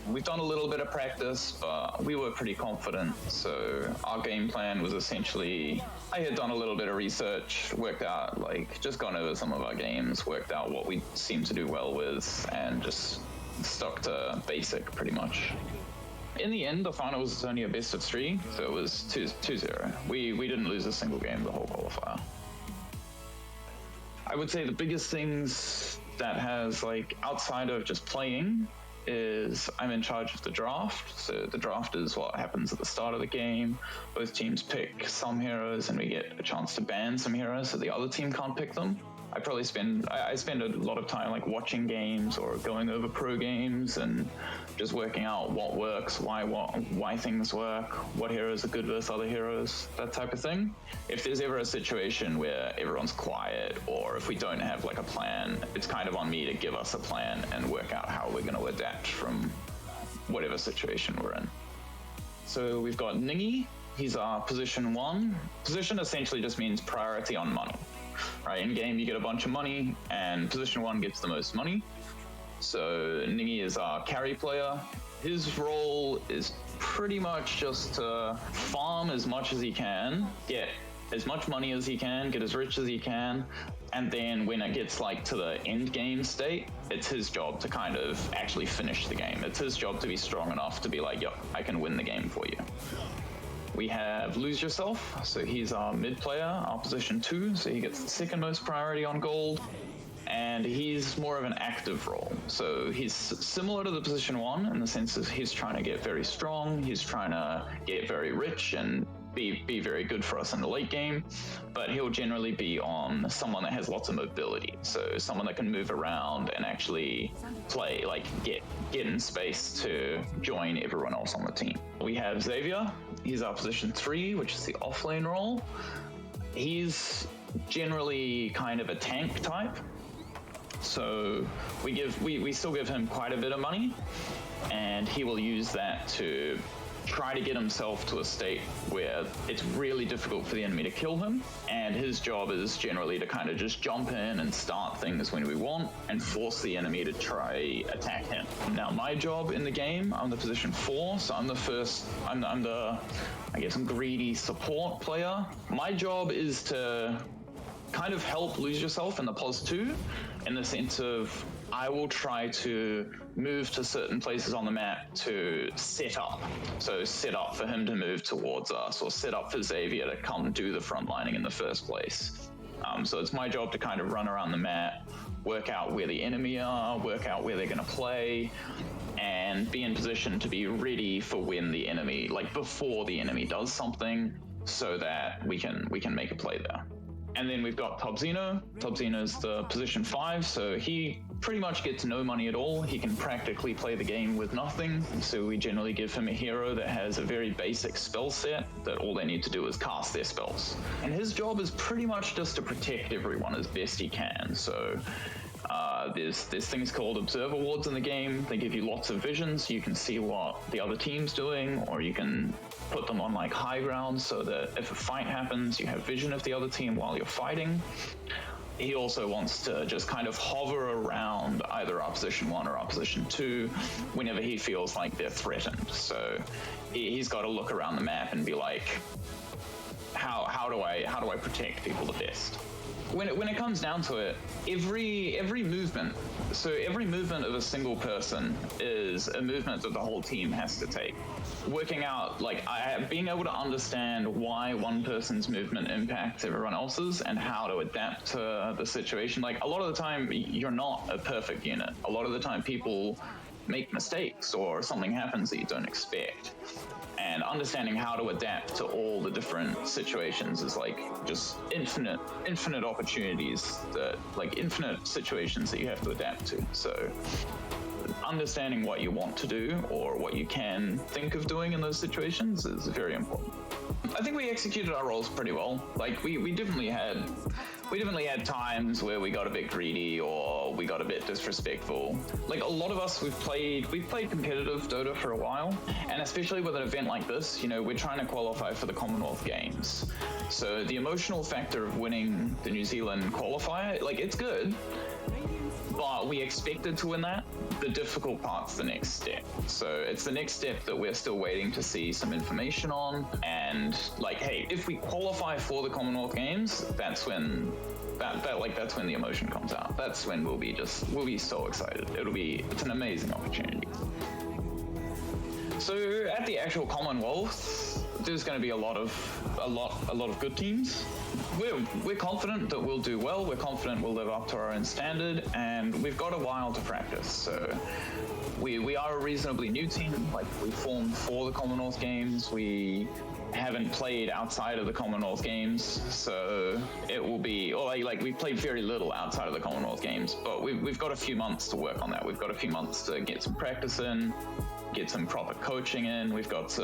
We've done a little bit of practice, but we were pretty confident. So our game plan was essentially, I had done a little bit of research, worked out, just gone over some of our games, worked out what we seem to do well with, and just stuck to basic pretty much. In the end, the final was only a best of 3, so it was 2-0. We didn't lose a single game the whole qualifier. I would say the biggest things that has, like, outside of just playing, is I'm in charge of the draft. So the draft is what happens at the start of the game. Both teams pick some heroes, and we get a chance to ban some heroes so the other team can't pick them. I spend a lot of time like watching games or going over pro games and just working out what works, why things work, what heroes are good versus other heroes, that type of thing. If there's ever a situation where everyone's quiet or if we don't have like a plan, it's kind of on me to give us a plan and work out how we're going to adapt from whatever situation we're in. So we've got Ningy. He's our position 1. Position essentially just means priority on money. Right, in game you get a bunch of money, and position 1 gets the most money. So Ningy is our carry player. His role is pretty much just to farm as much as he can, get as much money as he can, get as rich as he can, and then when it gets like to the end game state, it's his job to kind of actually finish the game. It's his job to be strong enough to be like, yo, I can win the game for you. We have Lose Yourself, so he's our mid player, our position 2, so he gets the second most priority on gold, and he's more of an active role. So he's similar to the position 1 in the sense that he's trying to get very strong, he's trying to get very rich and be very good for us in the late game, but he'll generally be on someone that has lots of mobility, so someone that can move around and actually play, like get in space to join everyone else on the team. We have Xavier. He's our position 3, which is the offlane role. He's generally kind of a tank type, so we still give him quite a bit of money, and he will use that to try to get himself to a state where it's really difficult for the enemy to kill him, and his job is generally to kind of just jump in and start things when we want and force the enemy to try attack him. Now my job in the game, I'm the position 4, so I'm the I guess greedy support player. My job is to kind of help Lose Yourself in the pos 2 in the sense of I will try to move to certain places on the map to set up. So set up for him to move towards us, or set up for Xavier to come do the front lining in the first place. So it's my job to kind of run around the map, work out where the enemy are, work out where they're going to play, and be in position to be ready for when the enemy, like before the enemy does something, so that we can make a play there. And then we've got Tobzino. Tobzino's the position 5, so he pretty much gets no money at all. He can practically play the game with nothing, so we generally give him a hero that has a very basic spell set that all they need to do is cast their spells. And his job is pretty much just to protect everyone as best he can. So there's things called observer wards in the game. They give you lots of vision, so you can see what the other team's doing, or you can put them on like high ground so that if a fight happens, you have vision of the other team while you're fighting. He also wants to just kind of hover around either our position 1 or our position 2 whenever he feels like they're threatened. So he's got to look around the map and be like, how do I protect people the best? When it comes down to it, every movement of a single person is a movement that the whole team has to take. Working out, being able to understand why one person's movement impacts everyone else's and how to adapt to the situation. Like, a lot of the time, you're not a perfect unit. A lot of the time, people make mistakes or something happens that you don't expect. And understanding how to adapt to all the different situations is like just infinite opportunities, infinite situations that you have to adapt to. So understanding what you want to do or what you can think of doing in those situations is very important. I think we executed our roles pretty well. Like we definitely had times where we got a bit greedy or we got a bit disrespectful. Like a lot of us, we've played competitive Dota for a while, and especially with an event like this, we're trying to qualify for the Commonwealth Games. So the emotional factor of winning the New Zealand qualifier, it's good, but we expected to win that. The difficult part's the next step. So it's the next step that we're still waiting to see some information on. And hey, if we qualify for the Commonwealth Games, that's when that's when the emotion comes out. That's when we'll be so excited. It's an amazing opportunity. So at the actual Commonwealth, there's going to be a lot of good teams. We're confident that we'll do well. We're confident we'll live up to our own standard, and we've got a while to practice. So we are a reasonably new team. Like, we formed for the Commonwealth Games. We haven't played outside of the Commonwealth Games, so it will be, or like we've played very little outside of the Commonwealth Games, but we've got a few months to work on that. We've got a few months to get some practice in, get some proper coaching in. We've got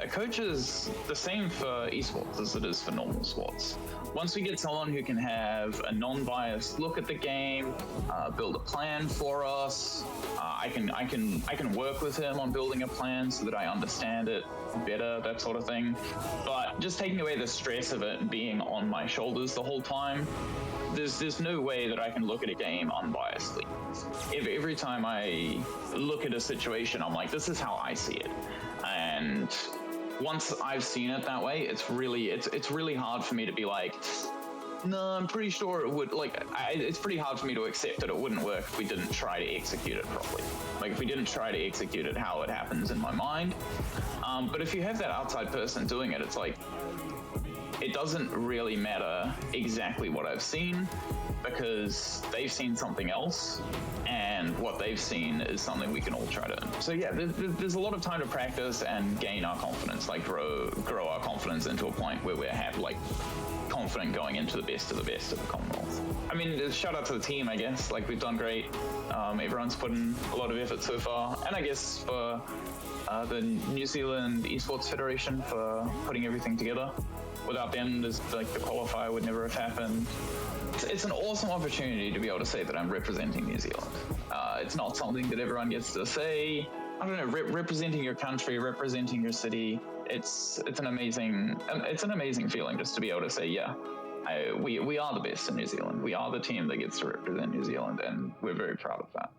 coaches the same for esports as it is for normal sports. Once we get someone who can have a non-biased look at the game, build a plan for us, I can work with him on building a plan so that I understand it better, that sort of thing. But just taking away the stress of it being on my shoulders the whole time, there's no way that I can look at a game unbiasedly. Every time I look at a situation, I'm like, this is how I see it. And once I've seen it that way, it's really hard for me to be like, no, I'm pretty sure it would. Like, it's pretty hard for me to accept that it wouldn't work if we didn't try to execute it properly. Like, if we didn't try to execute it how it happens in my mind. But if you have that outside person doing it, it's like, it doesn't really matter exactly what I've seen, because they've seen something else, and what they've seen is something we can all try to. So yeah, there's a lot of time to practice and gain our confidence, like grow our confidence into a point where we're happy, like confident going into the best of the Commonwealth. I mean, shout out to the team, I guess. Like, we've done great. Everyone's put in a lot of effort so far, and I guess for the New Zealand Esports Federation for putting everything together. Without them, the qualifier would never have happened. It's an awesome opportunity to be able to say that I'm representing New Zealand. It's not something that everyone gets to say. I don't know, representing your country, representing your city. It's an amazing feeling just to be able to say, yeah, we are the best in New Zealand. We are the team that gets to represent New Zealand, and we're very proud of that.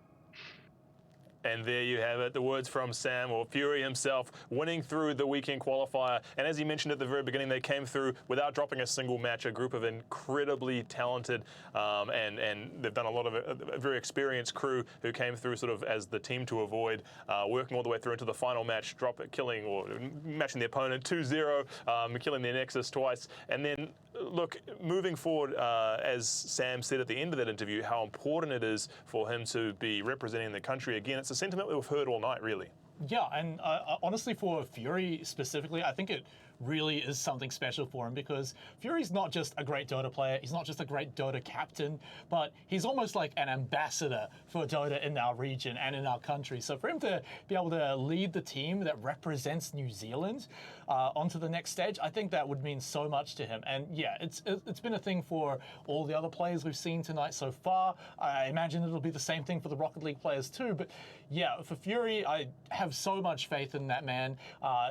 And there you have it, the words from Sam, or Fury himself, winning through the weekend qualifier. And as he mentioned at the very beginning, they came through without dropping a single match, a group of incredibly talented and they've done a lot of a very experienced crew who came through sort of as the team to avoid, working all the way through into the final match, killing or matching the opponent 2-0, killing their Nexus twice. And then, look, moving forward, as Sam said at the end of that interview, how important it is for him to be representing the country again. It's a sentiment we've heard all night, really.
Yeah, and honestly, for Fury specifically, I think it really is something special for him, because Fury's not just a great Dota player, he's not just a great Dota captain, but he's almost like an ambassador for Dota in our region and in our country. So for him to be able to lead the team that represents New Zealand onto the next stage, I think that would mean so much to him. And yeah, it's been a thing for all the other players we've seen tonight so far. I imagine it'll be the same thing for the Rocket League players too. But yeah, for Fury, I have so much faith in that man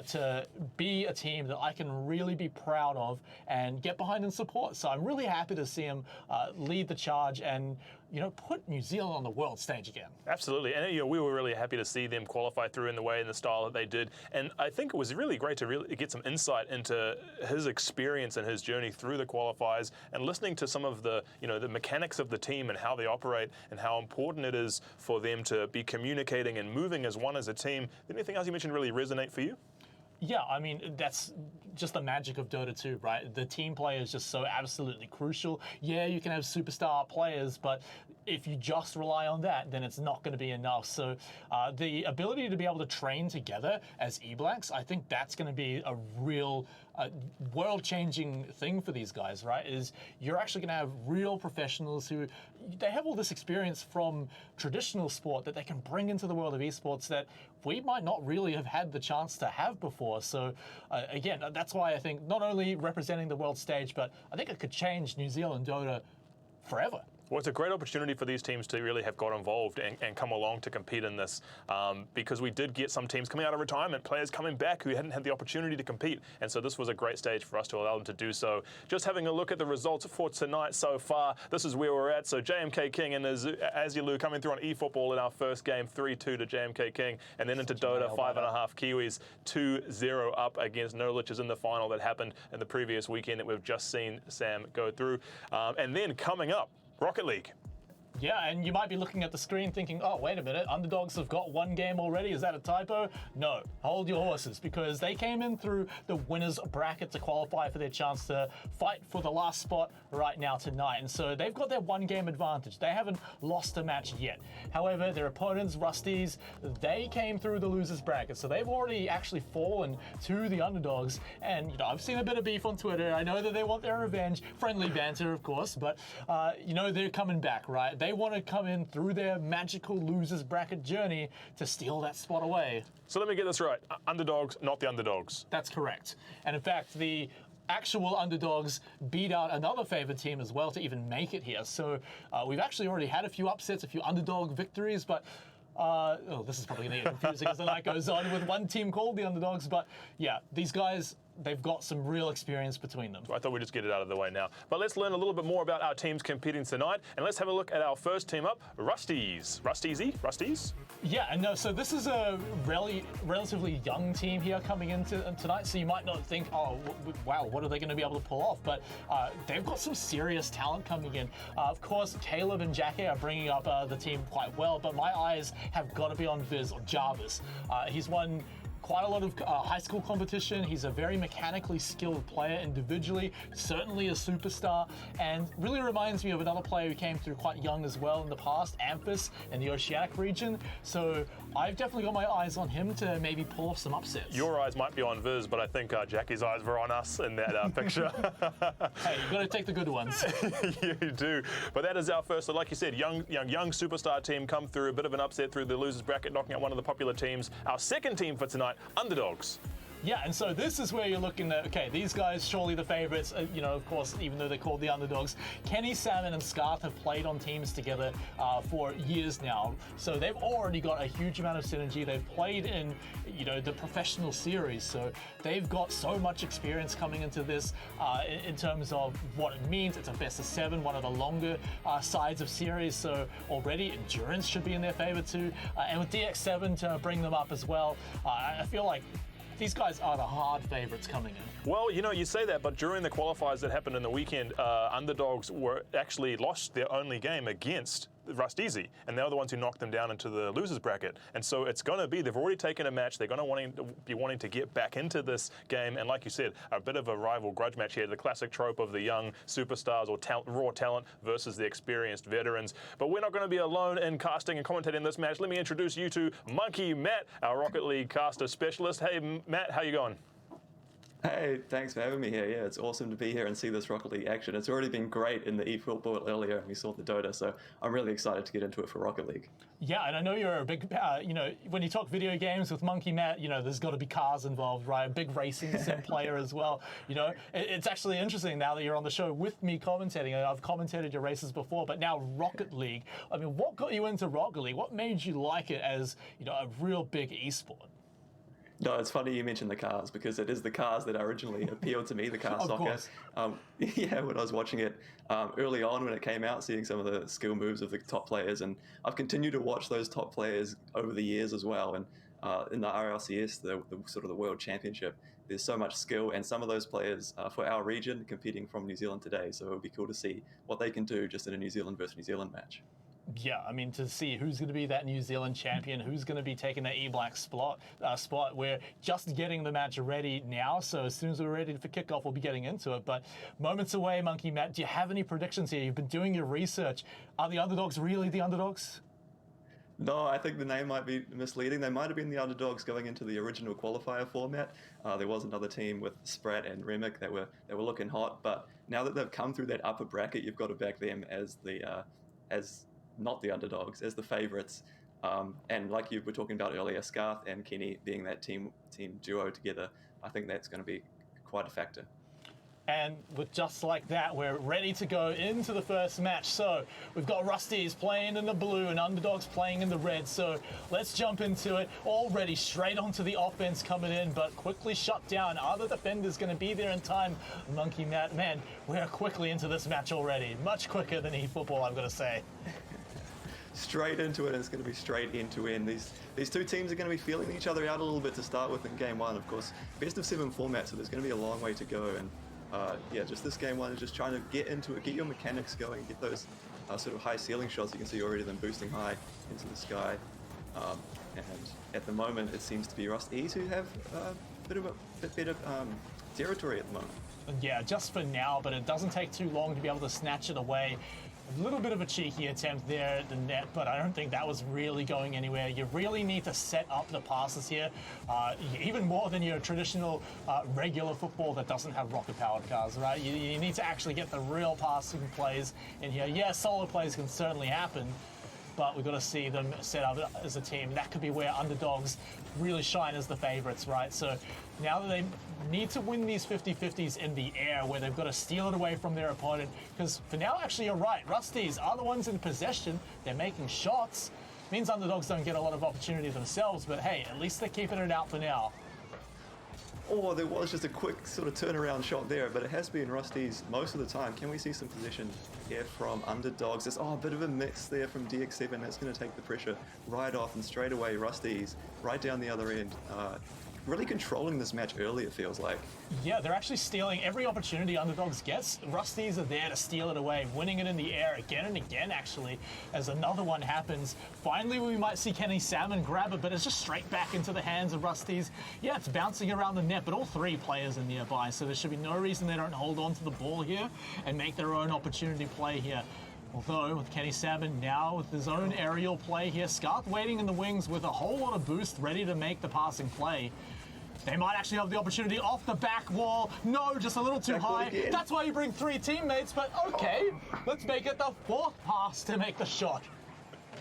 to be a team that I can really be proud of and get behind and support. So I'm really happy to see him lead the charge and, you know, put New Zealand on the world stage again.
Absolutely, and you know, we were really happy to see them qualify through in the way and the style that they did. And I think it was really great to really get some insight into his experience and his journey through the qualifiers, and listening to some of the, you know, the mechanics of the team and how they operate and how important it is for them to be communicating and moving as one as a team. Did anything else you mentioned really resonate for you?
Yeah, I mean, that's just the magic of Dota 2, right? The team play is just so absolutely crucial. Yeah, you can have superstar players, but if you just rely on that, then it's not going to be enough. So the ability to be able to train together as E-Blacks, I think that's going to be a real world-changing thing for these guys, right? Is you're actually going to have real professionals who, they have all this experience from traditional sport that they can bring into the world of esports that we might not really have had the chance to have before. So again, that's why I think not only representing the world stage, but I think it could change New Zealand Dota forever.
Well, it's a great opportunity for these teams to really have got involved and come along to compete in this, because we did get some teams coming out of retirement, players coming back who hadn't had the opportunity to compete, and so this was a great stage for us to allow them to do so. Just having a look at the results for tonight so far, this is where we're at. So JMK King and Azulu coming through on eFootball in our first game, 3-2 to JMK King, and then into Dota, 5.5 Kiwis, 2-0 up against Knowledge in the final that happened in the previous weekend that we've just seen Sam go through. And then coming up, Rocket League.
Yeah, and you might be looking at the screen thinking, oh, wait a minute, underdogs have got one game already. Is that a typo? No, hold your horses, because they came in through the winner's bracket to qualify for their chance to fight for the last spot right now tonight. And so they've got their one game advantage. They haven't lost a match yet. However, their opponents, Rusties, they came through the loser's bracket. So they've already actually fallen to the underdogs. And, you know, I've seen a bit of beef on Twitter. I know that they want their revenge. Friendly banter, of course, but, you know, they're coming back, right? They want to come in through their magical losers bracket journey to steal that spot away.
So let me get this right. Underdogs, not the underdogs.
That's correct. And in fact, the actual underdogs beat out another favored team as well to even make it here. So we've actually already had a few upsets, a few underdog victories, but oh, this is probably going to get confusing as the night goes on with one team called the underdogs. But yeah, these guys, they've got some real experience between them.
I thought we'd just get it out of the way now. But let's learn a little bit more about our teams competing tonight. And let's have a look at our first team up, Rusties. Rusties?
Yeah, and no, so this is a relatively young team here coming into tonight, so you might not think, oh, wow, what are they going to be able to pull off? But they've got some serious talent coming in. Of course, Caleb and Jackie are bringing up the team quite well, but my eyes have got to be on Viz, or Jarvis. He's won quite a lot of high school competition. He's a very mechanically skilled player individually, certainly a superstar, and really reminds me of another player who came through quite young as well in the past, Amphis in the Oceanic region. So I've definitely got my eyes on him to maybe pull off some upsets.
Your eyes might be on Viz, but I think Jackie's eyes were on us in that picture.
Hey, you've got to take the good ones.
You do. But that is our first, so like you said, young superstar team come through, a bit of an upset through the losers bracket, knocking out one of the popular teams. Our second team for tonight, underdogs.
Yeah, and so this is where you're looking at, okay, these guys, surely the favorites, you know, of course, even though they're called the underdogs. Kenny, Salmon, and Scarth have played on teams together for years now. So they've already got a huge amount of synergy. They've played in, you know, the professional series. So they've got so much experience coming into this in terms of what it means. It's a best of 7, one of the longer sides of series. So already endurance should be in their favor too. And with DX7 to bring them up as well, I feel like these guys are the hard favourites coming in.
Well, you know, you say that, but during the qualifiers that happened in the weekend, underdogs were actually lost their only game against Rusties, and they're the ones who knocked them down into the losers bracket. And so it's going to be, they've already taken a match, they're going to be wanting to get back into this game, and like you said, a bit of a rival grudge match here, the classic trope of the young superstars or raw talent versus the experienced veterans. But we're not going to be alone in casting and commentating this match. Let me introduce you to Monkey Matt, our Rocket League caster specialist. Hey Matt, how you going?
Hey, thanks for having me here. Yeah, it's awesome to be here and see this Rocket League action. It's already been great in the eFootball earlier, and we saw the Dota, so I'm really excited to get into it for Rocket League.
Yeah, and I know you're a big, you know, when you talk video games with Monkey Matt, you know, there's got to be cars involved, right? A big racing sim player as well. You know, it's actually interesting now that you're on the show with me commentating. I've commentated your races before, but now Rocket League. I mean, what got you into Rocket League? What made you like it as, you know, a real big esport?
No, it's funny you mentioned the cars, because it is the cars that originally appealed to me, the car
Of
soccer.
course.
Yeah, when I was watching it early on when it came out, seeing some of the skill moves of the top players, and I've continued to watch those top players over the years as well. And in the RLCS, the sort of the World Championship, there's so much skill, and some of those players for our region competing from New Zealand today. So it would be cool to see what they can do just in a New Zealand versus New Zealand match.
Yeah, I mean, to see who's going to be that New Zealand champion, who's going to be taking that E-Black spot. We're just getting the match ready now, so as soon as we're ready for kickoff, we'll be getting into it. But moments away, Monkey Matt, do you have any predictions here? You've been doing your research. Are the underdogs really the underdogs?
No, I think the name might be misleading. They might have been the underdogs going into the original qualifier format. There was another team with Sprat and Remick that were looking hot, but now that they've come through that upper bracket, you've got to back them as the not the underdogs, as the favourites. And like you were talking about earlier, Scarth and Kenny being that team duo together, I think that's going to be quite a factor.
And with just like that, we're ready to go into the first match. So we've got Rusties playing in the blue and underdogs playing in the red. So let's jump into it. Already straight onto the offense coming in, but quickly shut down. Are the defenders going to be there in time? Monkey Matt, man, we're quickly into this match already. Much quicker than eFootball, I've got to say.
Straight into it, and it's going to be straight end to end. These two teams are going to be feeling each other out a little bit to start with in game one. Of course, best of 7 format, so there's going to be a long way to go. And Yeah, just this game one is just trying to get into it, get your mechanics going, get those sort of high ceiling shots. You can see already them boosting high into the sky. And at the moment, it seems to be Rusties who have a bit better territory at the moment.
Yeah, just for now, but it doesn't take too long to be able to snatch it away. A little bit of a cheeky attempt there at the net, but I don't think that was really going anywhere. You really need to set up the passes here, even more than your traditional regular football that doesn't have rocket-powered cars, right? You need to actually get the real passing plays in here. Yeah, solo plays can certainly happen, but we've got to see them set up as a team. That could be where underdogs really shine as the favorites, right? So now that they need to win these 50-50s in the air, where they've got to steal it away from their opponent, because for now, actually, you're right. Rusties are the ones in possession. They're making shots. Means underdogs don't get a lot of opportunity themselves, but hey, at least they're keeping it out for now.
Oh, there was just a quick sort of turnaround shot there, but it has been Rusties most of the time. Can we see some possession here from underdogs? There's a bit of a mix there from DX7. That's going to take the pressure right off, and straight away Rusties right down the other end. Really controlling this match early, it feels like.
Yeah, they're actually stealing every opportunity underdogs gets. Rusties are there to steal it away, winning it in the air again and again, actually, as another one happens. Finally, we might see Kenny Salmon grab it, but it's just straight back into the hands of Rusties. Yeah, it's bouncing around the net, but all three players are nearby, so there should be no reason they don't hold on to the ball here and make their own opportunity play here. Although, with Kenny Salmon now with his own aerial play here, Scarth waiting in the wings with a whole lot of boost ready to make the passing play. They might actually have the opportunity off the back wall. No, just a little too high. That's why you bring three teammates, but okay, let's make it the fourth pass to make the shot.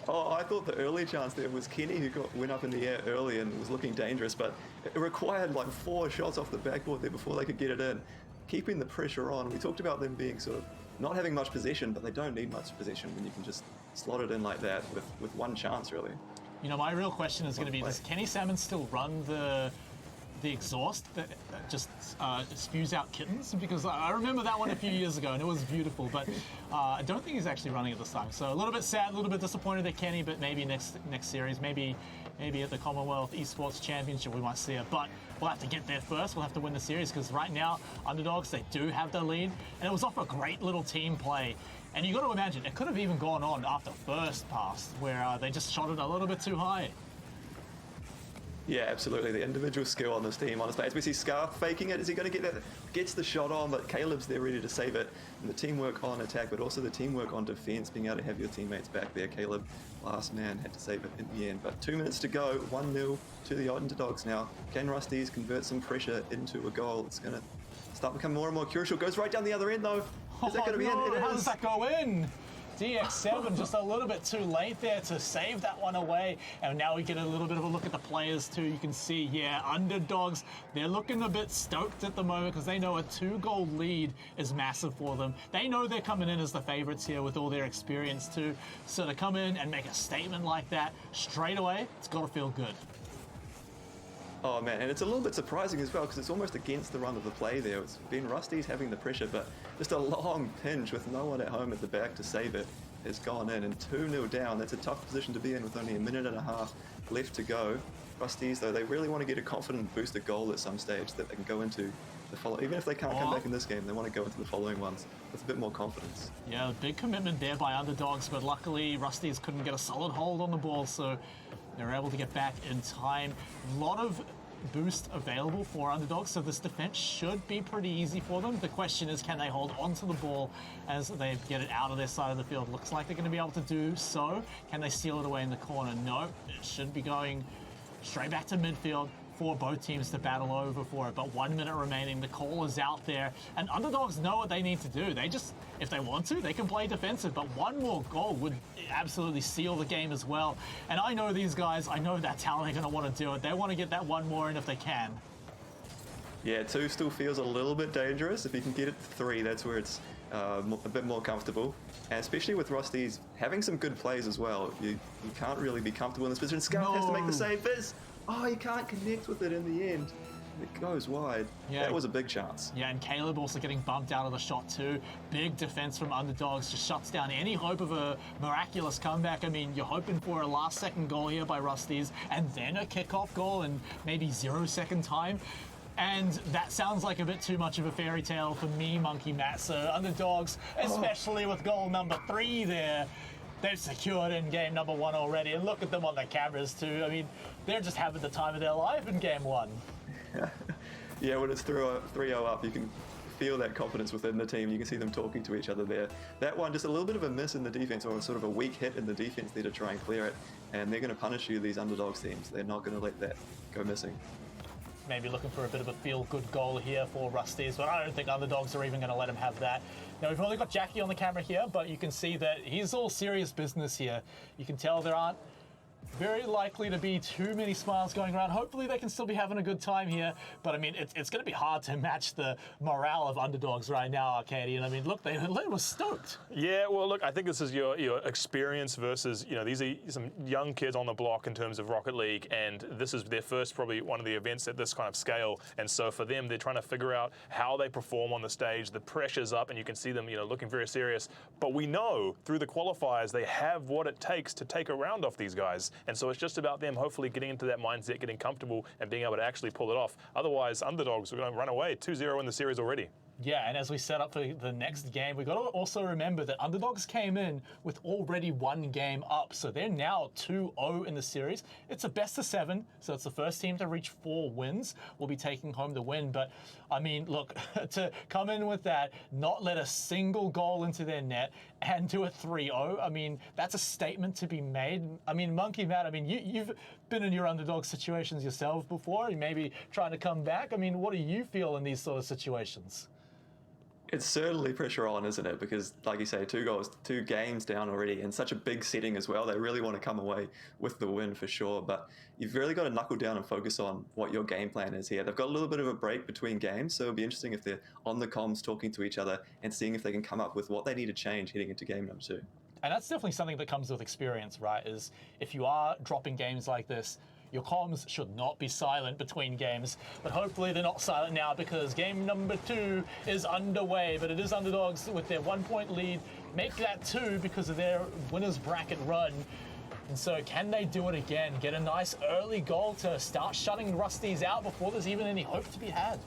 Oh, I thought the early chance there was Kenny who went up in the air early and was looking dangerous, but it required like 4 shots off the backboard there before they could get it in. Keeping the pressure on. We talked about them being sort of not having much possession, but they don't need much possession when you can just slot it in like that with one chance, really.
You know, my real question is going to be, does Kenny Salmon still run the exhaust that just spews out kittens? Because I remember that one a few years ago and it was beautiful, but I don't think he's actually running it this time. So a little bit sad, a little bit disappointed at Kenny, but maybe next series, maybe at the Commonwealth Esports Championship we might see it. But we'll have to get there first. We'll have to win the series, because right now, underdogs, they do have the lead, and it was off a great little team play. And you got to imagine, it could have even gone on after first pass, where they just shot it a little bit too high.
Yeah, absolutely. The individual skill on this team, honestly. As we see Scarf faking it, is he going to get that? Gets the shot on, but Caleb's there ready to save it. And the teamwork on attack, but also the teamwork on defense, being able to have your teammates back there. Caleb, last man, had to save it in the end. But 2 minutes to go, 1-0 to the underdogs now. Can Rusties convert some pressure into a goal? It's going to start becoming more and more crucial. Goes right down the other end, though. Is that going to be in? It
How
is.
does that go in? DX7 just a little bit too late there to save that one away. And now we get a little bit of a look at the players too. You can see, yeah, underdogs, they're looking a bit stoked at the moment, because they know a 2-goal lead is massive for them. They know they're coming in as the favorites here with all their experience too. So to come in and make a statement like that straight away, it's got to feel good.
Oh man, and it's a little bit surprising as well, because it's almost against the run of the play there. It's been Rusties having the pressure, but just a long pinch with no one at home at the back to save it has gone in, and 2-0 down. That's a tough position to be in with only 1.5 minutes left to go. Rusties, though, they really want to get a confident booster goal at some stage that they can go into the follow. Even if they can't come back in this game, they want to go into the following ones with a bit more confidence.
Yeah, big commitment there by underdogs, but luckily Rusties couldn't get a solid hold on the ball, so they're able to get back in time. A lot of boost available for underdogs, so this defense should be pretty easy for them. The question is, can they hold onto the ball as they get it out of their side of the field? Looks like they're going to be able to do so. Can they steal it away in the corner? No, it should be going straight back to midfield for both teams to battle over for it. But 1 minute remaining, the call is out there, and underdogs know what they need to do. They just, if they want to, they can play defensive, but one more goal would absolutely seal the game as well. And I know these guys, I know that talent are going to want to do it. They want to get that one more in if they can.
Yeah, 2 still feels a little bit dangerous. If you can get it to 3, that's where it's a bit more comfortable. And especially with Rusties having some good plays as well. You can't really be comfortable in this position. Scout has to make the save. Fizz! Oh, he can't connect with it in the end. It goes wide. Yeah. That was a big chance.
Yeah, and Caleb also getting bumped out of the shot too. Big defense from underdogs, just shuts down any hope of a miraculous comeback. I mean, you're hoping for a last-second goal here by Rusties, and then a kickoff goal in maybe 0-second time. And that sounds like a bit too much of a fairy tale for me, Monkey Matt. So underdogs, especially with goal number 3 there, they've secured in game number 1 already. And look at them on the cameras too. I mean, they're just having the time of their life in game 1.
Yeah, when it's 3-0 up, you can feel that confidence within the team. You can see them talking to each other there. That one, just a little bit of a miss in the defense, or sort of a weak hit in the defense there to try and clear it. And they're going to punish you, these underdogs teams. They're not going to let that go missing.
Maybe looking for a bit of a feel-good goal here for Rusties, but I don't think underdogs are even going to let him have that. Now, we've only got Jackie on the camera here, but you can see that he's all serious business here. You can tell there aren't very likely to be too many smiles going around. Hopefully they can still be having a good time here, but I mean, it's going to be hard to match the morale of underdogs right now, Arcadian. I mean, look, they were stoked.
Yeah, well, look, I think this is your experience versus, these are some young kids on the block in terms of Rocket League, and this is their first, probably one of the events at this kind of scale, and so for them, they're trying to figure out how they perform on the stage. The pressure's up, and you can see them, looking very serious, but we know through the qualifiers, they have what it takes to take a round off these guys. And so it's just about them hopefully getting into that mindset, getting comfortable, and being able to actually pull it off. Otherwise, underdogs are going to run away. 2-0 in the series already.
Yeah, and as we set up for the next game, we've got to also remember that underdogs came in with already 1 game up, so they're now 2-0 in the series. It's a best of 7, so it's the first team to reach 4 wins. We'll be taking home the win, but I mean, look, to come in with that, not let a single goal into their net, and do a 3-0, I mean, that's a statement to be made. I mean, Monkey Matt, I mean, you've been in your underdog situations yourself before, you maybe trying to come back. I mean, what do you feel in these sort of situations?
It's certainly pressure on, isn't it? Because, like you say, 2 goals, 2 games down already, in such a big setting as well. They really want to come away with the win for sure. But you've really got to knuckle down and focus on what your game plan is here. They've got a little bit of a break between games, so it'll be interesting if they're on the comms talking to each other and seeing if they can come up with what they need to change heading into game number 2.
And that's definitely something that comes with experience, right? Is if you are dropping games like this, your comms should not be silent between games, but hopefully they're not silent now because game number 2 is underway, but it is underdogs with their 1-point lead. Make that 2 because of their winner's bracket run. And so can they do it again? Get a nice early goal to start shutting Rusties out before there's even any hope to be had.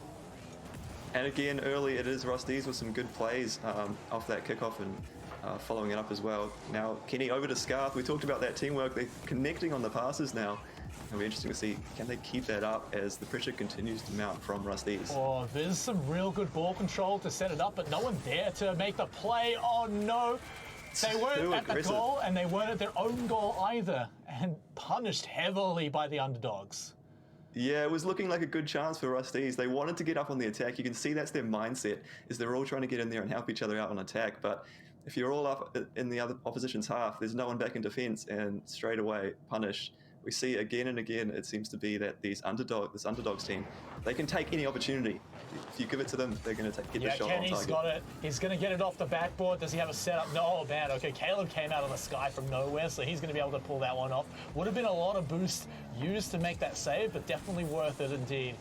And again, early it is Rusties with some good plays off that kickoff and following it up as well. Now, Kenny over to Scarth. We talked about that teamwork. They're connecting on the passes now. It'll be interesting to see, can they keep that up as the pressure continues to mount from Rusties?
Oh, there's some real good ball control to set it up, but no one there to make the play. Oh, no. They weren't at the goal, and they weren't at their own goal either, and punished heavily by the underdogs.
Yeah, it was looking like a good chance for Rusties. They wanted to get up on the attack. You can see that's their mindset, is they're all trying to get in there and help each other out on attack. But if you're all up in the other opposition's half, there's no one back in defence, and straight away punish. We see again and again, it seems to be that this underdogs team, they can take any opportunity. If you give it to them, they're going to get the shot on target.
Kenny's got it. He's going to get it off the backboard. Does he have a setup? No, man. Okay, Caleb came out of the sky from nowhere, so he's going to be able to pull that one off. Would have been a lot of boost used to make that save, but definitely worth it indeed.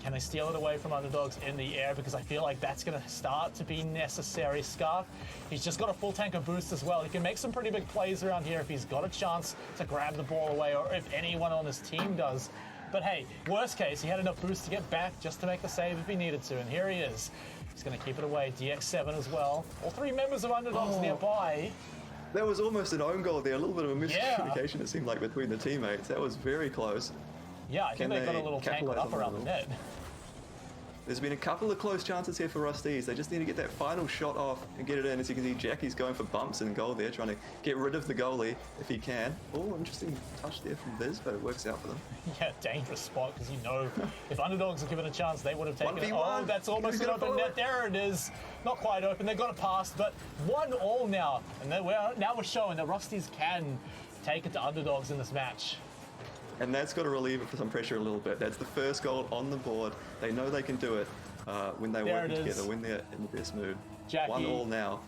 Can they steal it away from underdogs in the air? Because I feel like that's going to start to be necessary. Scarf, he's just got a full tank of boost as well. He can make some pretty big plays around here if he's got a chance to grab the ball away, or if anyone on his team does. But hey, worst case, he had enough boost to get back just to make the save if he needed to, and here he is. He's going to keep it away. DX7 as well. All 3 members of underdogs nearby.
That was almost an own goal there. A little bit of a miscommunication, it seemed like, between the teammates. That was very close.
Yeah, I think they got a little tangled up around the net.
There's been a couple of close chances here for Rusties. They just need to get that final shot off and get it in. As you can see, Jackie's going for bumps in goal there, trying to get rid of the goalie if he can. Oh, interesting touch there from Viz, but it works out for them.
Yeah, dangerous spot, because if underdogs are given a chance, they would have taken it.
1v1.
Oh, that's almost an open net. There it is. Not quite open. They got it past, but 1-1 now. And now we're showing that Rusties can take it to underdogs in this match.
And that's got to relieve it for some pressure a little bit. That's the first goal on the board. They know they can do it when they're working together, when they're in the best mood.
Jackie,
1-1 now.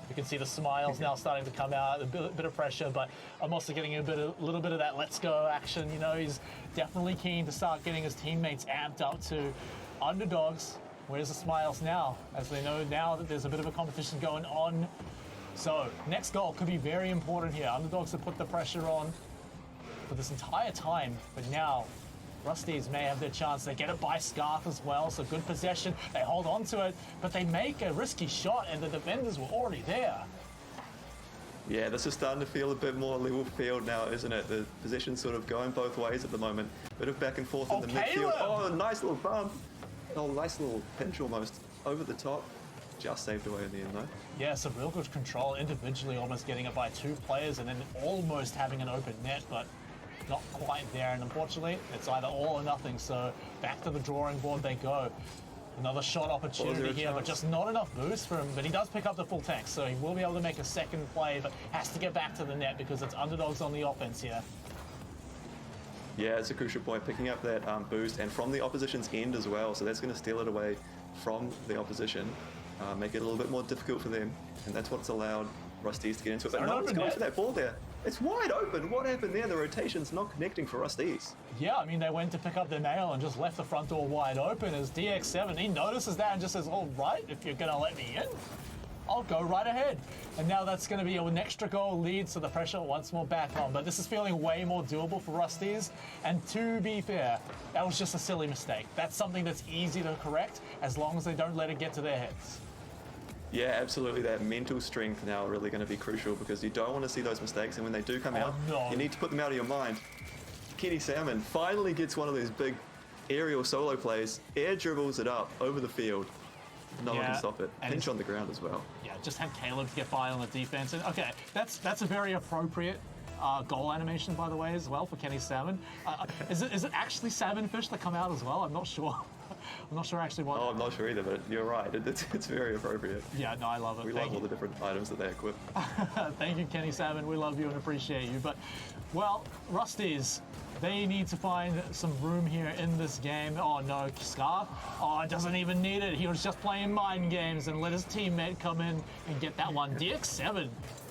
You can see the smiles now starting to come out, a bit of pressure, but I'm also getting a little bit of that let's go action. He's definitely keen to start getting his teammates amped up to underdogs. Where's the smiles now? As they know now that there's a bit of a competition going on. So next goal could be very important here. Underdogs have put the pressure on for this entire time, but now Rusties may have their chance. They get it by Scarf as well, so good possession. They hold on to it, but they make a risky shot, and the defenders were already there.
Yeah, this is starting to feel a bit more level field now, isn't it? The position's sort of going both ways at the moment. Bit of back and forth in the midfield. Oh, nice little bump. Oh, nice little pinch almost over the top. Just saved away in the end though.
Yeah, some real good control individually, almost getting it by 2 players and then almost having an open net, but not quite there. And unfortunately, it's either all or nothing. So back to the drawing board they go. Another shot opportunity here, but just not enough boost for him. But he does pick up the full tank, so he will be able to make a second play, but has to get back to the net because it's underdogs on the offense here.
Yeah, it's a crucial point, picking up that boost, and from the opposition's end as well, so that's going to steal it away from the opposition, make it a little bit more difficult for them, and that's what's allowed Rusties to get into it. But no one's going for that ball there. It's wide open. What happened there? The rotation's not connecting for Rusties.
Yeah, I mean, they went to pick up their nail and just left the front door wide open as DX7, he notices that and just says, all right, if you're going to let me in, I'll go right ahead. And now that's going to be an extra goal lead, so the pressure once more back on. But this is feeling way more doable for Rusties. And to be fair, that was just a silly mistake. That's something that's easy to correct as long as they don't let it get to their heads.
Yeah, absolutely. That mental strength now really going to be crucial because you don't want to see those mistakes, and when they do come out, you need to put them out of your mind. Kenny Salmon finally gets one of those big aerial solo plays, air dribbles it up over the field. No one can stop it. Pinch on the ground as well.
Yeah, just had Caleb get by on the defense. And okay, that's a very appropriate goal animation, by the way, as well for Kenny Salmon. Is it actually salmon fish that come out as well? I'm not sure. I'm not sure actually what.
Oh, I'm not sure either, but you're right. It's very appropriate.
Yeah, no, I love it.
We love all the different items that they equip.
Thank you, Kenny Salmon. We love you and appreciate you. But, well, Rusties, they need to find some room here in this game. Oh, no, Scarf. Oh, it doesn't even need it. He was just playing mind games and let his teammate come in and get that one. DX7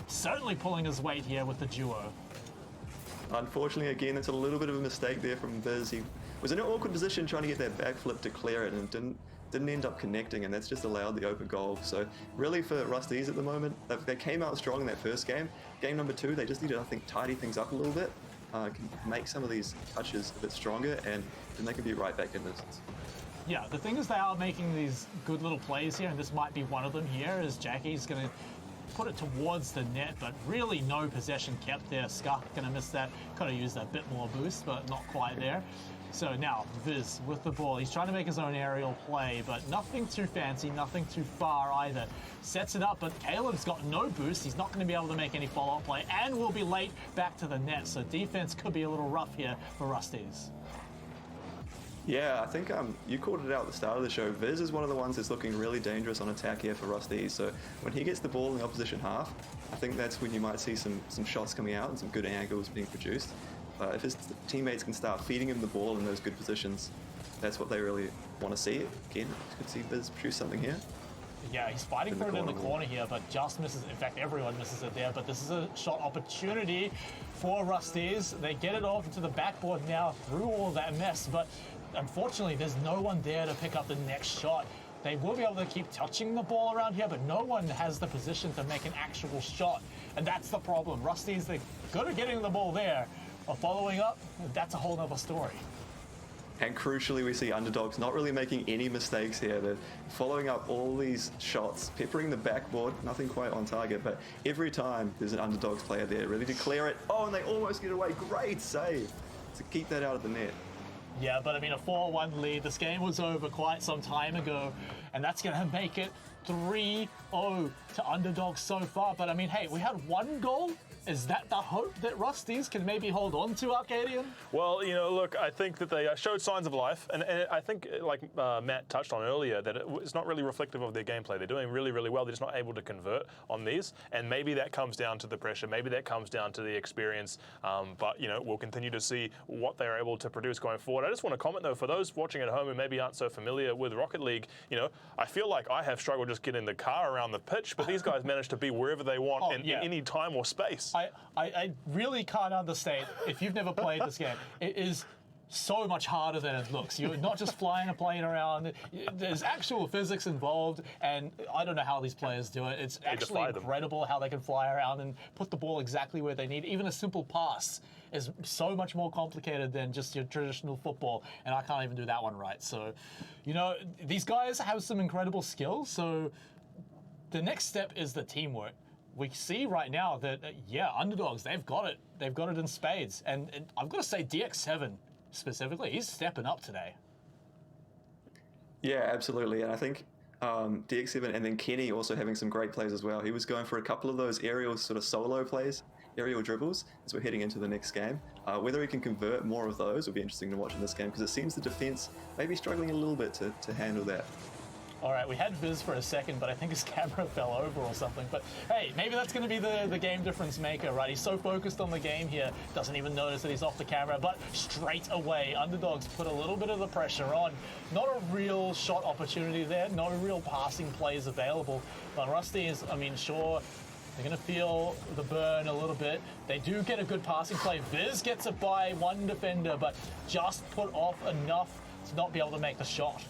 certainly pulling his weight here with the duo.
Unfortunately, again, it's a little bit of a mistake there from Biz. He was in an awkward position trying to get that backflip to clear it and didn't end up connecting, and that's just allowed the open goal. So really for Rusties at the moment, they came out strong in that first game. Game number 2, they just need to, I think, tidy things up a little bit, can make some of these touches a bit stronger, and then they can be right back in this.
Yeah, the thing is they are making these good little plays here, and this might be one of them here, as Jackie's going to put it towards the net, but really no possession kept there. Scarf going to miss that. Could have used a bit more boost, but not quite there. So now, Viz with the ball. He's trying to make his own aerial play, but nothing too fancy, nothing too far either. Sets it up, but Caleb's got no boost. He's not going to be able to make any follow-up play, and will be late back to the net. So defense could be a little rough here for Rusties.
Yeah, I think you called it out at the start of the show. Viz is one of the ones that's looking really dangerous on attack here for Rusties. So when he gets the ball in the opposition half, I think that's when you might see some shots coming out and some good angles being produced. If his teammates can start feeding him the ball in those good positions, that's what they really want to see. Again, you could see Viz produce something here.
Yeah, he's fighting for it in the corner here, but just misses. In fact, everyone misses it there, but this is a shot opportunity for Rusties. They get it off into the backboard now through all that mess, but unfortunately, there's no one there to pick up the next shot. They will be able to keep touching the ball around here, but no one has the position to make an actual shot, and that's the problem. Rusties, they're good at getting the ball there, but following up, that's a whole other story.
And crucially, we see underdogs not really making any mistakes here. They're following up all these shots, peppering the backboard, nothing quite on target, but every time there's an underdogs player there ready to clear it. Oh, and they almost get away. Great save to keep that out of the net.
Yeah, but I mean, a 4-1 lead. This game was over quite some time ago, and that's going to make it 3-0 to underdogs so far. But I mean, hey, we had one goal. Is that the hope that Rusties can maybe hold on to, Arcadian?
Well, you know, look, I think that they showed signs of life, and I think, like Matt touched on earlier, that it's not really reflective of their gameplay. They're doing really, really well. They're just not able to convert on these, and maybe that comes down to the pressure. Maybe that comes down to the experience. But, you know, we'll continue to see what they're able to produce going forward. I just want to comment, though, for those watching at home who maybe aren't so familiar with Rocket League, you know, I feel like I have struggled just getting the car around the pitch, but these guys manage to be wherever they want in any time or space.
I really can't understand, if you've never played this game, it is so much harder than it looks. You're not just flying a plane around. There's actual physics involved, and I don't know how these players do it. It's actually incredible how they can fly around and put the ball exactly where they need. Even a simple pass is so much more complicated than just your traditional football, and I can't even do that one right. So, you know, these guys have some incredible skills, so the next step is the teamwork. We see right now that, yeah, underdogs, they've got it. They've got it in spades. And I've got to say, DX7 specifically, he's stepping up today.
Yeah, absolutely. And I think DX7 and then Kenny also having some great plays as well. He was going for a couple of those aerial sort of solo plays, aerial dribbles, as we're heading into the next game. Whether he can convert more of those will be interesting to watch in this game, because it seems the defense may be struggling a little bit to handle that.
All right, we had Viz for a second, but I think his camera fell over or something. But hey, maybe that's going to be the game difference maker, right? He's so focused on the game here, doesn't even notice that he's off the camera. But straight away, underdogs put a little bit of the pressure on. Not a real shot opportunity there, no real passing plays available. But Rusty is, I mean, sure, they're going to feel the burn a little bit. They do get a good passing play. Viz gets it by one defender, but just put off enough to not be able to make the shot.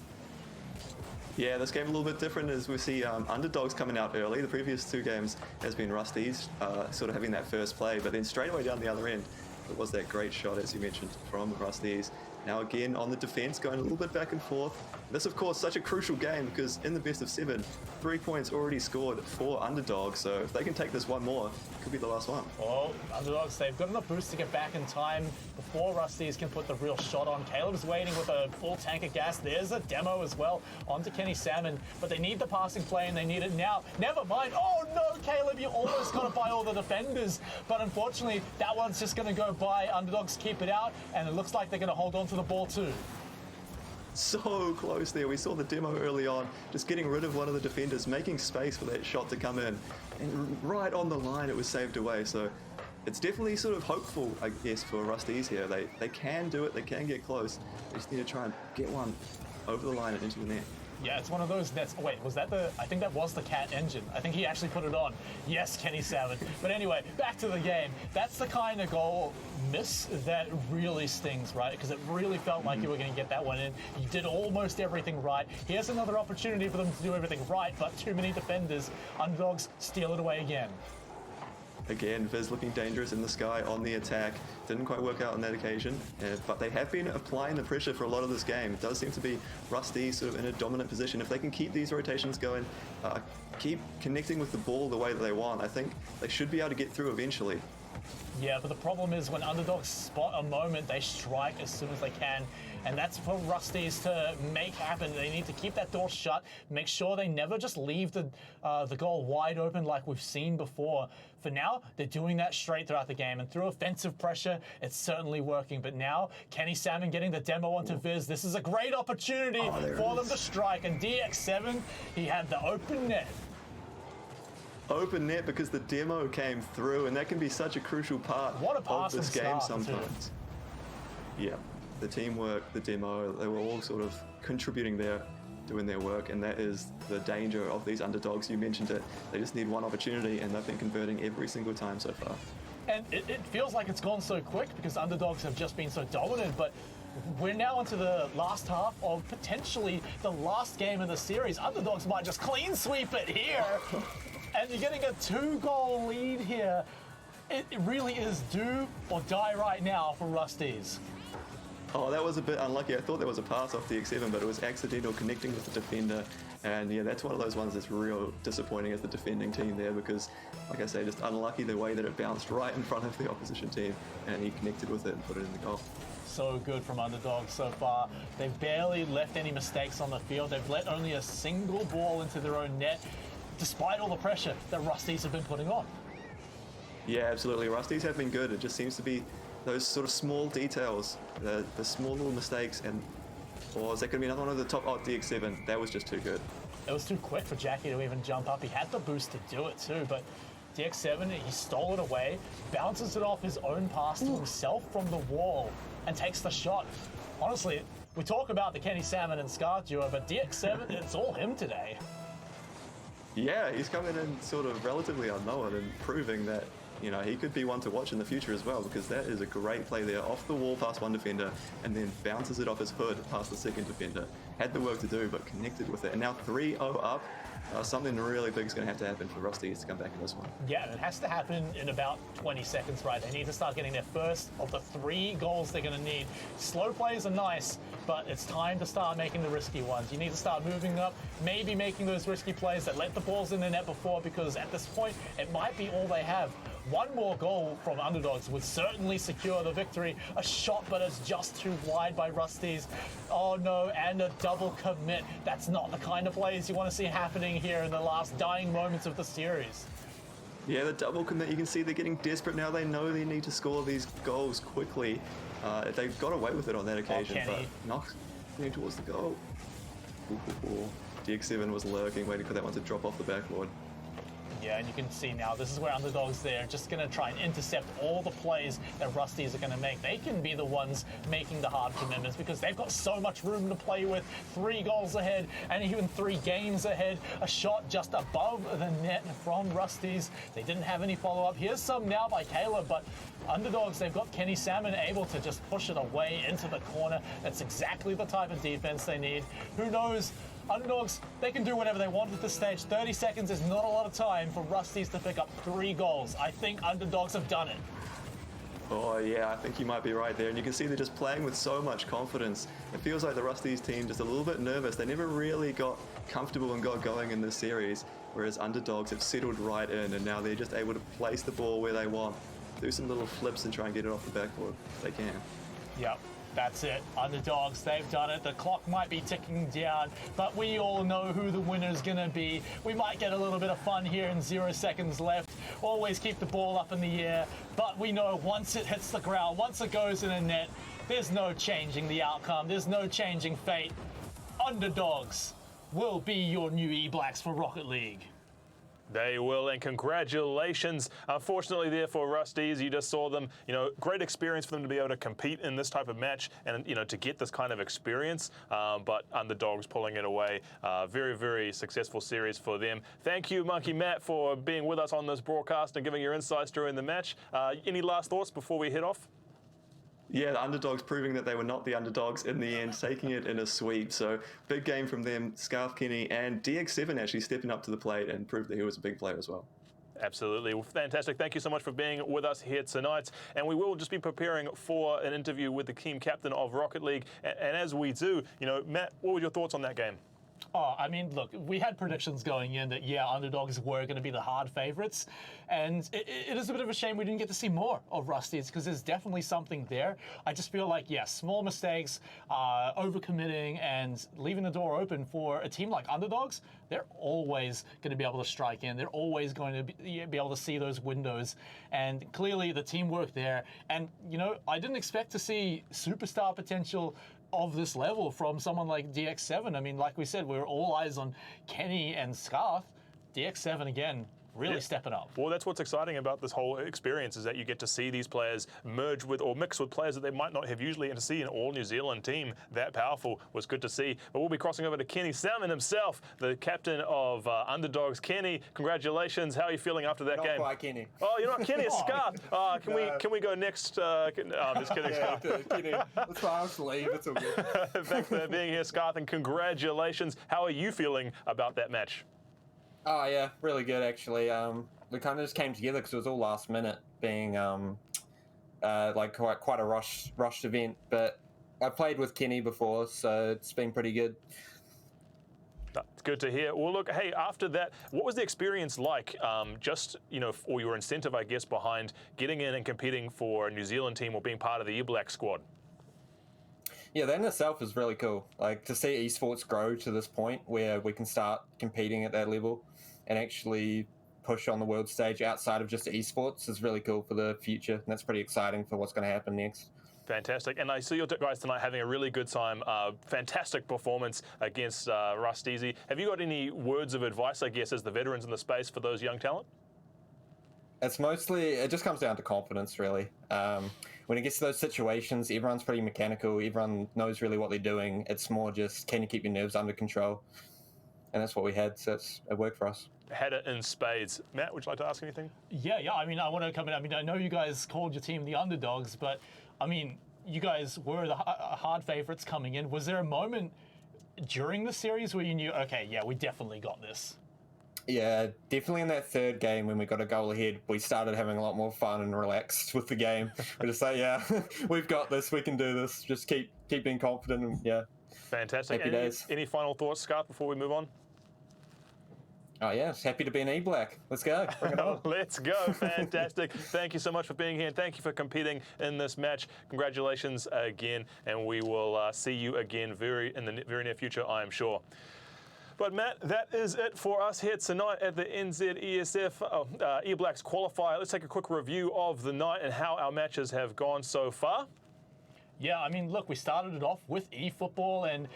Yeah, this game a little bit different as we see underdogs coming out early. The previous two games has been Rusty's sort of having that first play, but then straight away down the other end, it was that great shot, as you mentioned, from Rusty's. Now again on the defense, going a little bit back and forth. This, of course, such a crucial game because in the best of 7, 3 points already scored for underdogs. So if they can take this one more, it could be the last one.
Well, underdogs, they've got enough boost to get back in time before Rusty's can put the real shot on. Caleb's waiting with a full tank of gas. There's a demo as well onto Kenny Salmon, but they need the passing play and they need it now. Never mind. Oh no, Caleb, you almost got it by all the defenders, but unfortunately that one's just going to go by. Underdogs keep it out, and it looks like they're going to hold on to the ball too.
So close there. We saw the demo early on, just getting rid of one of the defenders, making space for that shot to come in. And right on the line, it was saved away. So it's definitely sort of hopeful, I guess, for Rusty's here. They can do it. They can get close. They just need to try and get one over the line and into the net.
Yeah, it's one of those nets. Wait, was that the... I think that was the Cat engine. I think he actually put it on. Yes, Kenny Salmon. But anyway, back to the game. That's the kind of goal miss that really stings, right? Because it really felt like you were going to get that one in. You did almost everything right. Here's another opportunity for them to do everything right, but too many defenders. Underdogs steal it away again.
Again, Viz looking dangerous in the sky on the attack. Didn't quite work out on that occasion, but they have been applying the pressure for a lot of this game. It does seem to be Rusty sort of in a dominant position. If they can keep these rotations going, keep connecting with the ball the way that they want, I think they should be able to get through eventually.
Yeah, but the problem is when underdogs spot a moment, they strike as soon as they can. And that's for Rusty's to make happen. They need to keep that door shut, make sure they never just leave the goal wide open like we've seen before. For now, they're doing that straight throughout the game. And through offensive pressure, it's certainly working. But now, Kenny Salmon getting the demo onto Viz. This is a great opportunity for them to strike. And DX7, he had the open net.
Open net because the demo came through, and that can be such a crucial part of this game sometimes. Yeah, the teamwork, the demo, they were all sort of contributing there, doing their work, and that is the danger of these underdogs. You mentioned it. They just need one opportunity, and they've been converting every single time so far.
And it feels like it's gone so quick because underdogs have just been so dominant, but we're now into the last half of potentially the last game of the series. Underdogs might just clean sweep it here. And you're getting a 2-goal lead here. It really is do or die right now for Rusty's.
Oh, that was a bit unlucky. I thought there was a pass off the X7, but it was accidental connecting with the defender. And yeah, that's one of those ones that's real disappointing as the defending team there because, like I say, just unlucky the way that it bounced right in front of the opposition team and he connected with it and put it in the goal.
So good from underdogs so far. They've barely left any mistakes on the field. They've let only a single ball into their own net, despite all the pressure that Rusty's have been putting on.
Yeah, absolutely. Rusty's have been good. It just seems to be those sort of small details, the small little mistakes, and or is that going to be another one of the top? Oh, DX7, that was just too good.
It was too quick for Jackie to even jump up. He had the boost to do it too, but DX7, he stole it away, bounces it off his own pass to himself from the wall, and takes the shot. Honestly, we talk about the Kenny Salmon and Scar duo, but DX7, it's all him today.
Yeah, he's coming in sort of relatively unknown and proving that you know, he could be one to watch in the future as well, because that is a great play there, off the wall past one defender, and then bounces it off his hood past the second defender. Had the work to do, but connected with it. And now 3-0 up. Something really big is going to have to happen for Rusties to come back in this one.
Yeah, and it has to happen in about 20 seconds, right? They need to start getting their first of the 3 goals they're going to need. Slow plays are nice, but it's time to start making the risky ones. You need to start moving up, maybe making those risky plays that let the balls in the net before, because at this point, it might be all they have. One more goal from Underdogs would certainly secure the victory. A shot, but it's just too wide by Rusties. Oh no, and a double commit. That's not the kind of plays you want to see happening here in the last dying moments of the series.
Yeah, the double commit, you can see they're getting desperate now. They know they need to score these goals quickly. They got away with it on that occasion, but Knox getting towards the goal. DX7 was lurking, waiting for that one to drop off the backboard.
Yeah, and you can see now, this is where Underdogs there, just going to try and intercept all the plays that Rusties are going to make. They can be the ones making the hard commitments because they've got so much room to play with. 3 goals ahead and even 3 games ahead. A shot just above the net from Rusties. They didn't have any follow-up. Here's some now by Caleb, but Underdogs, they've got Kenny Salmon able to just push it away into the corner. That's exactly the type of defense they need. Who knows? Underdogs, they can do whatever they want at this stage. 30 seconds is not a lot of time for Rusties to pick up 3 goals. I think Underdogs have done it.
Oh yeah, I think you might be right there. And you can see they're just playing with so much confidence. It feels like the Rusties team just a little bit nervous. They never really got comfortable and got going in this series, whereas Underdogs have settled right in, and now they're just able to place the ball where they want, do some little flips and try and get it off the backboard if they can.
Yep. That's it. Underdogs, they've done it. The clock might be ticking down, but we all know who the winner's going to be. We might get a little bit of fun here in 0 seconds left. Always keep the ball up in the air, but we know once it hits the ground, once it goes in a net, there's no changing the outcome. There's no changing fate. Underdogs will be your new E-Blacks for Rocket League.
They will, and congratulations. Unfortunately there for Rusties, you just saw them, great experience for them to be able to compete in this type of match and, to get this kind of experience, but Underdogs pulling it away. Very, very successful series for them. Thank you, Monkey Matt, for being with us on this broadcast and giving your insights during the match. Any last thoughts before we head off?
Yeah, the Underdogs proving that they were not the Underdogs in the end, taking it in a sweep. So big game from them. Scarf Kenny and DX7 actually stepping up to the plate and proved that he was a big player as well. Absolutely. Well, fantastic. Thank you so much for being with us here tonight. And we will just be preparing for an interview with the team captain of Rocket League. And as we do, Matt, what were your thoughts on that game?
Oh, I mean, look, we had predictions going in that, yeah, Underdogs were going to be the hard favourites. And it is a bit of a shame we didn't get to see more of Rusties because there's definitely something there. I just feel like, yeah, small mistakes, overcommitting and leaving the door open for a team like Underdogs, they're always going to be able to strike in. They're always going to be able to see those windows. And clearly the teamwork there. And, I didn't expect to see superstar potential of this level from someone like DX7. I mean, like we said, we were all eyes on Kenny and Scarf. DX7 again, really stepping up.
Well, that's what's exciting about this whole experience is that you get to see these players merge with or mix with players that they might not have usually, and to see an all New Zealand team that powerful was good to see. But we'll be crossing over to Kenny Salmon himself, the captain of Underdogs. Kenny, congratulations. How are you feling after that game?
Not quite Kenny.
Oh, you're not Kenny, it's Scarf. Can we go next? I'm just kidding, Scarf.
Kenny. Let's try to leave. It's all good.
Thanks for being here, Scarf, and congratulations. How are you feeling about that match?
Oh yeah, really good actually. We kind of just came together because it was all last minute, being like quite a rushed event. But I played with Kenny before, so it's been pretty good.
That's good to hear. Well, look, hey, after that, what was the experience like? Or your incentive, I guess, behind getting in and competing for a New Zealand team or being part of the E-Black squad?
Yeah, that in itself is really cool. Like to see esports grow to this point where we can start competing at that level and actually push on the world stage outside of just esports is really cool for the future. And that's pretty exciting for what's going to happen next.
Fantastic. And I see you guys tonight having a really good time. Fantastic performance against Rusties. Have you got any words of advice, I guess, as the veterans in the space for those young talent?
It just comes down to confidence, really. When it gets to those situations, everyone's pretty mechanical. Everyone knows really what they're doing. It's more just, can you keep your nerves under control? that's what we had. So it worked for us.
Had it in spades. Matt, would you like to ask anything?
Yeah. I mean, I want to come in. I mean, I know you guys called your team the underdogs, but I mean, you guys were the hard favourites coming in. Was there a moment during the series where you knew, okay, yeah, we definitely got this?
Yeah, definitely in that third game when we got a goal ahead, we started having a lot more fun and relaxed with the game. We just say, yeah, we've got this, we can do this. Just keep being confident and yeah.
Fantastic.
Happy days.
Any final thoughts, Scarth, before we move on?
Oh yeah, happy to be an E-Black. Let's go. Bring it on.
Let's go. Fantastic. Thank you so much for being here, and thank you for competing in this match. Congratulations again, and we will see you again in the very near future, I am sure. But Matt, that is it for us here tonight at the NZESF E-Blacks qualifier. Let's take a quick review of the night and how our matches have gone so far.
Yeah, I mean, look, we started it off with eFootball, and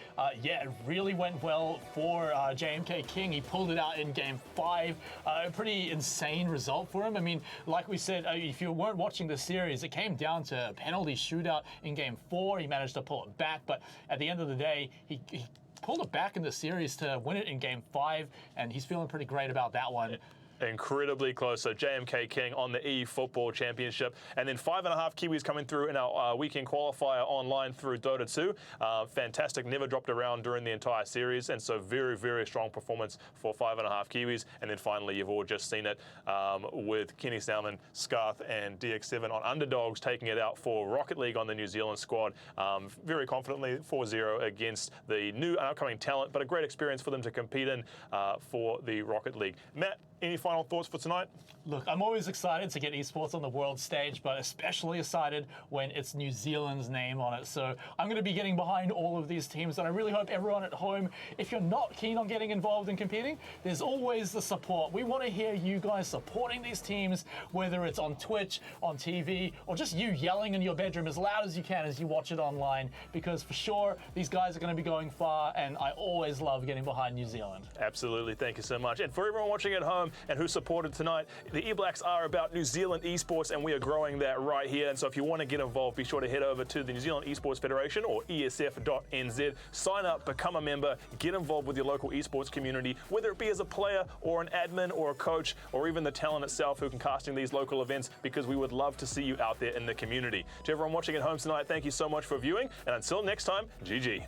yeah, it really went well for JMK King. He pulled it out in Game 5. A pretty insane result for him. I mean, like we said, if you weren't watching the series, it came down to a penalty shootout in Game 4. He managed to pull it back, but at the end of the day, he pulled it back in the series to win it in Game 5, and he's feeling pretty great about that one.
Incredibly close. So JMK King on the eFootball Championship. And then 5.5 Kiwis coming through in our weekend qualifier online through Dota 2. Fantastic. Never dropped around during the entire series. And so very, very strong performance for 5.5 Kiwis. And then finally, you've all just seen it with Kenny Salmon, Scarth, and DX7 on underdogs taking it out for Rocket League on the New Zealand squad. Very confidently 4-0 against the new and upcoming talent, but a great experience for them to compete in for the Rocket League. Matt, any final thoughts for tonight?
Look, I'm always excited to get esports on the world stage, but especially excited when it's New Zealand's name on it. So I'm going to be getting behind all of these teams, and I really hope everyone at home, if you're not keen on getting involved in competing, there's always the support. We want to hear you guys supporting these teams, whether it's on Twitch, on TV, or just you yelling in your bedroom as loud as you can as you watch it online, because for sure, these guys are going to be going far, and I always love getting behind New Zealand.
Absolutely. Thank you so much. And for everyone watching at home and who supported tonight, the E-Blacks are about New Zealand esports, and we are growing that right here. And so if you want to get involved, be sure to head over to the New Zealand Esports Federation or ESF.NZ. Sign up, become a member, get involved with your local esports community, whether it be as a player or an admin or a coach or even the talent itself who can casting these local events, because we would love to see you out there in the community. To everyone watching at home tonight, thank you so much for viewing, and until next time, GG.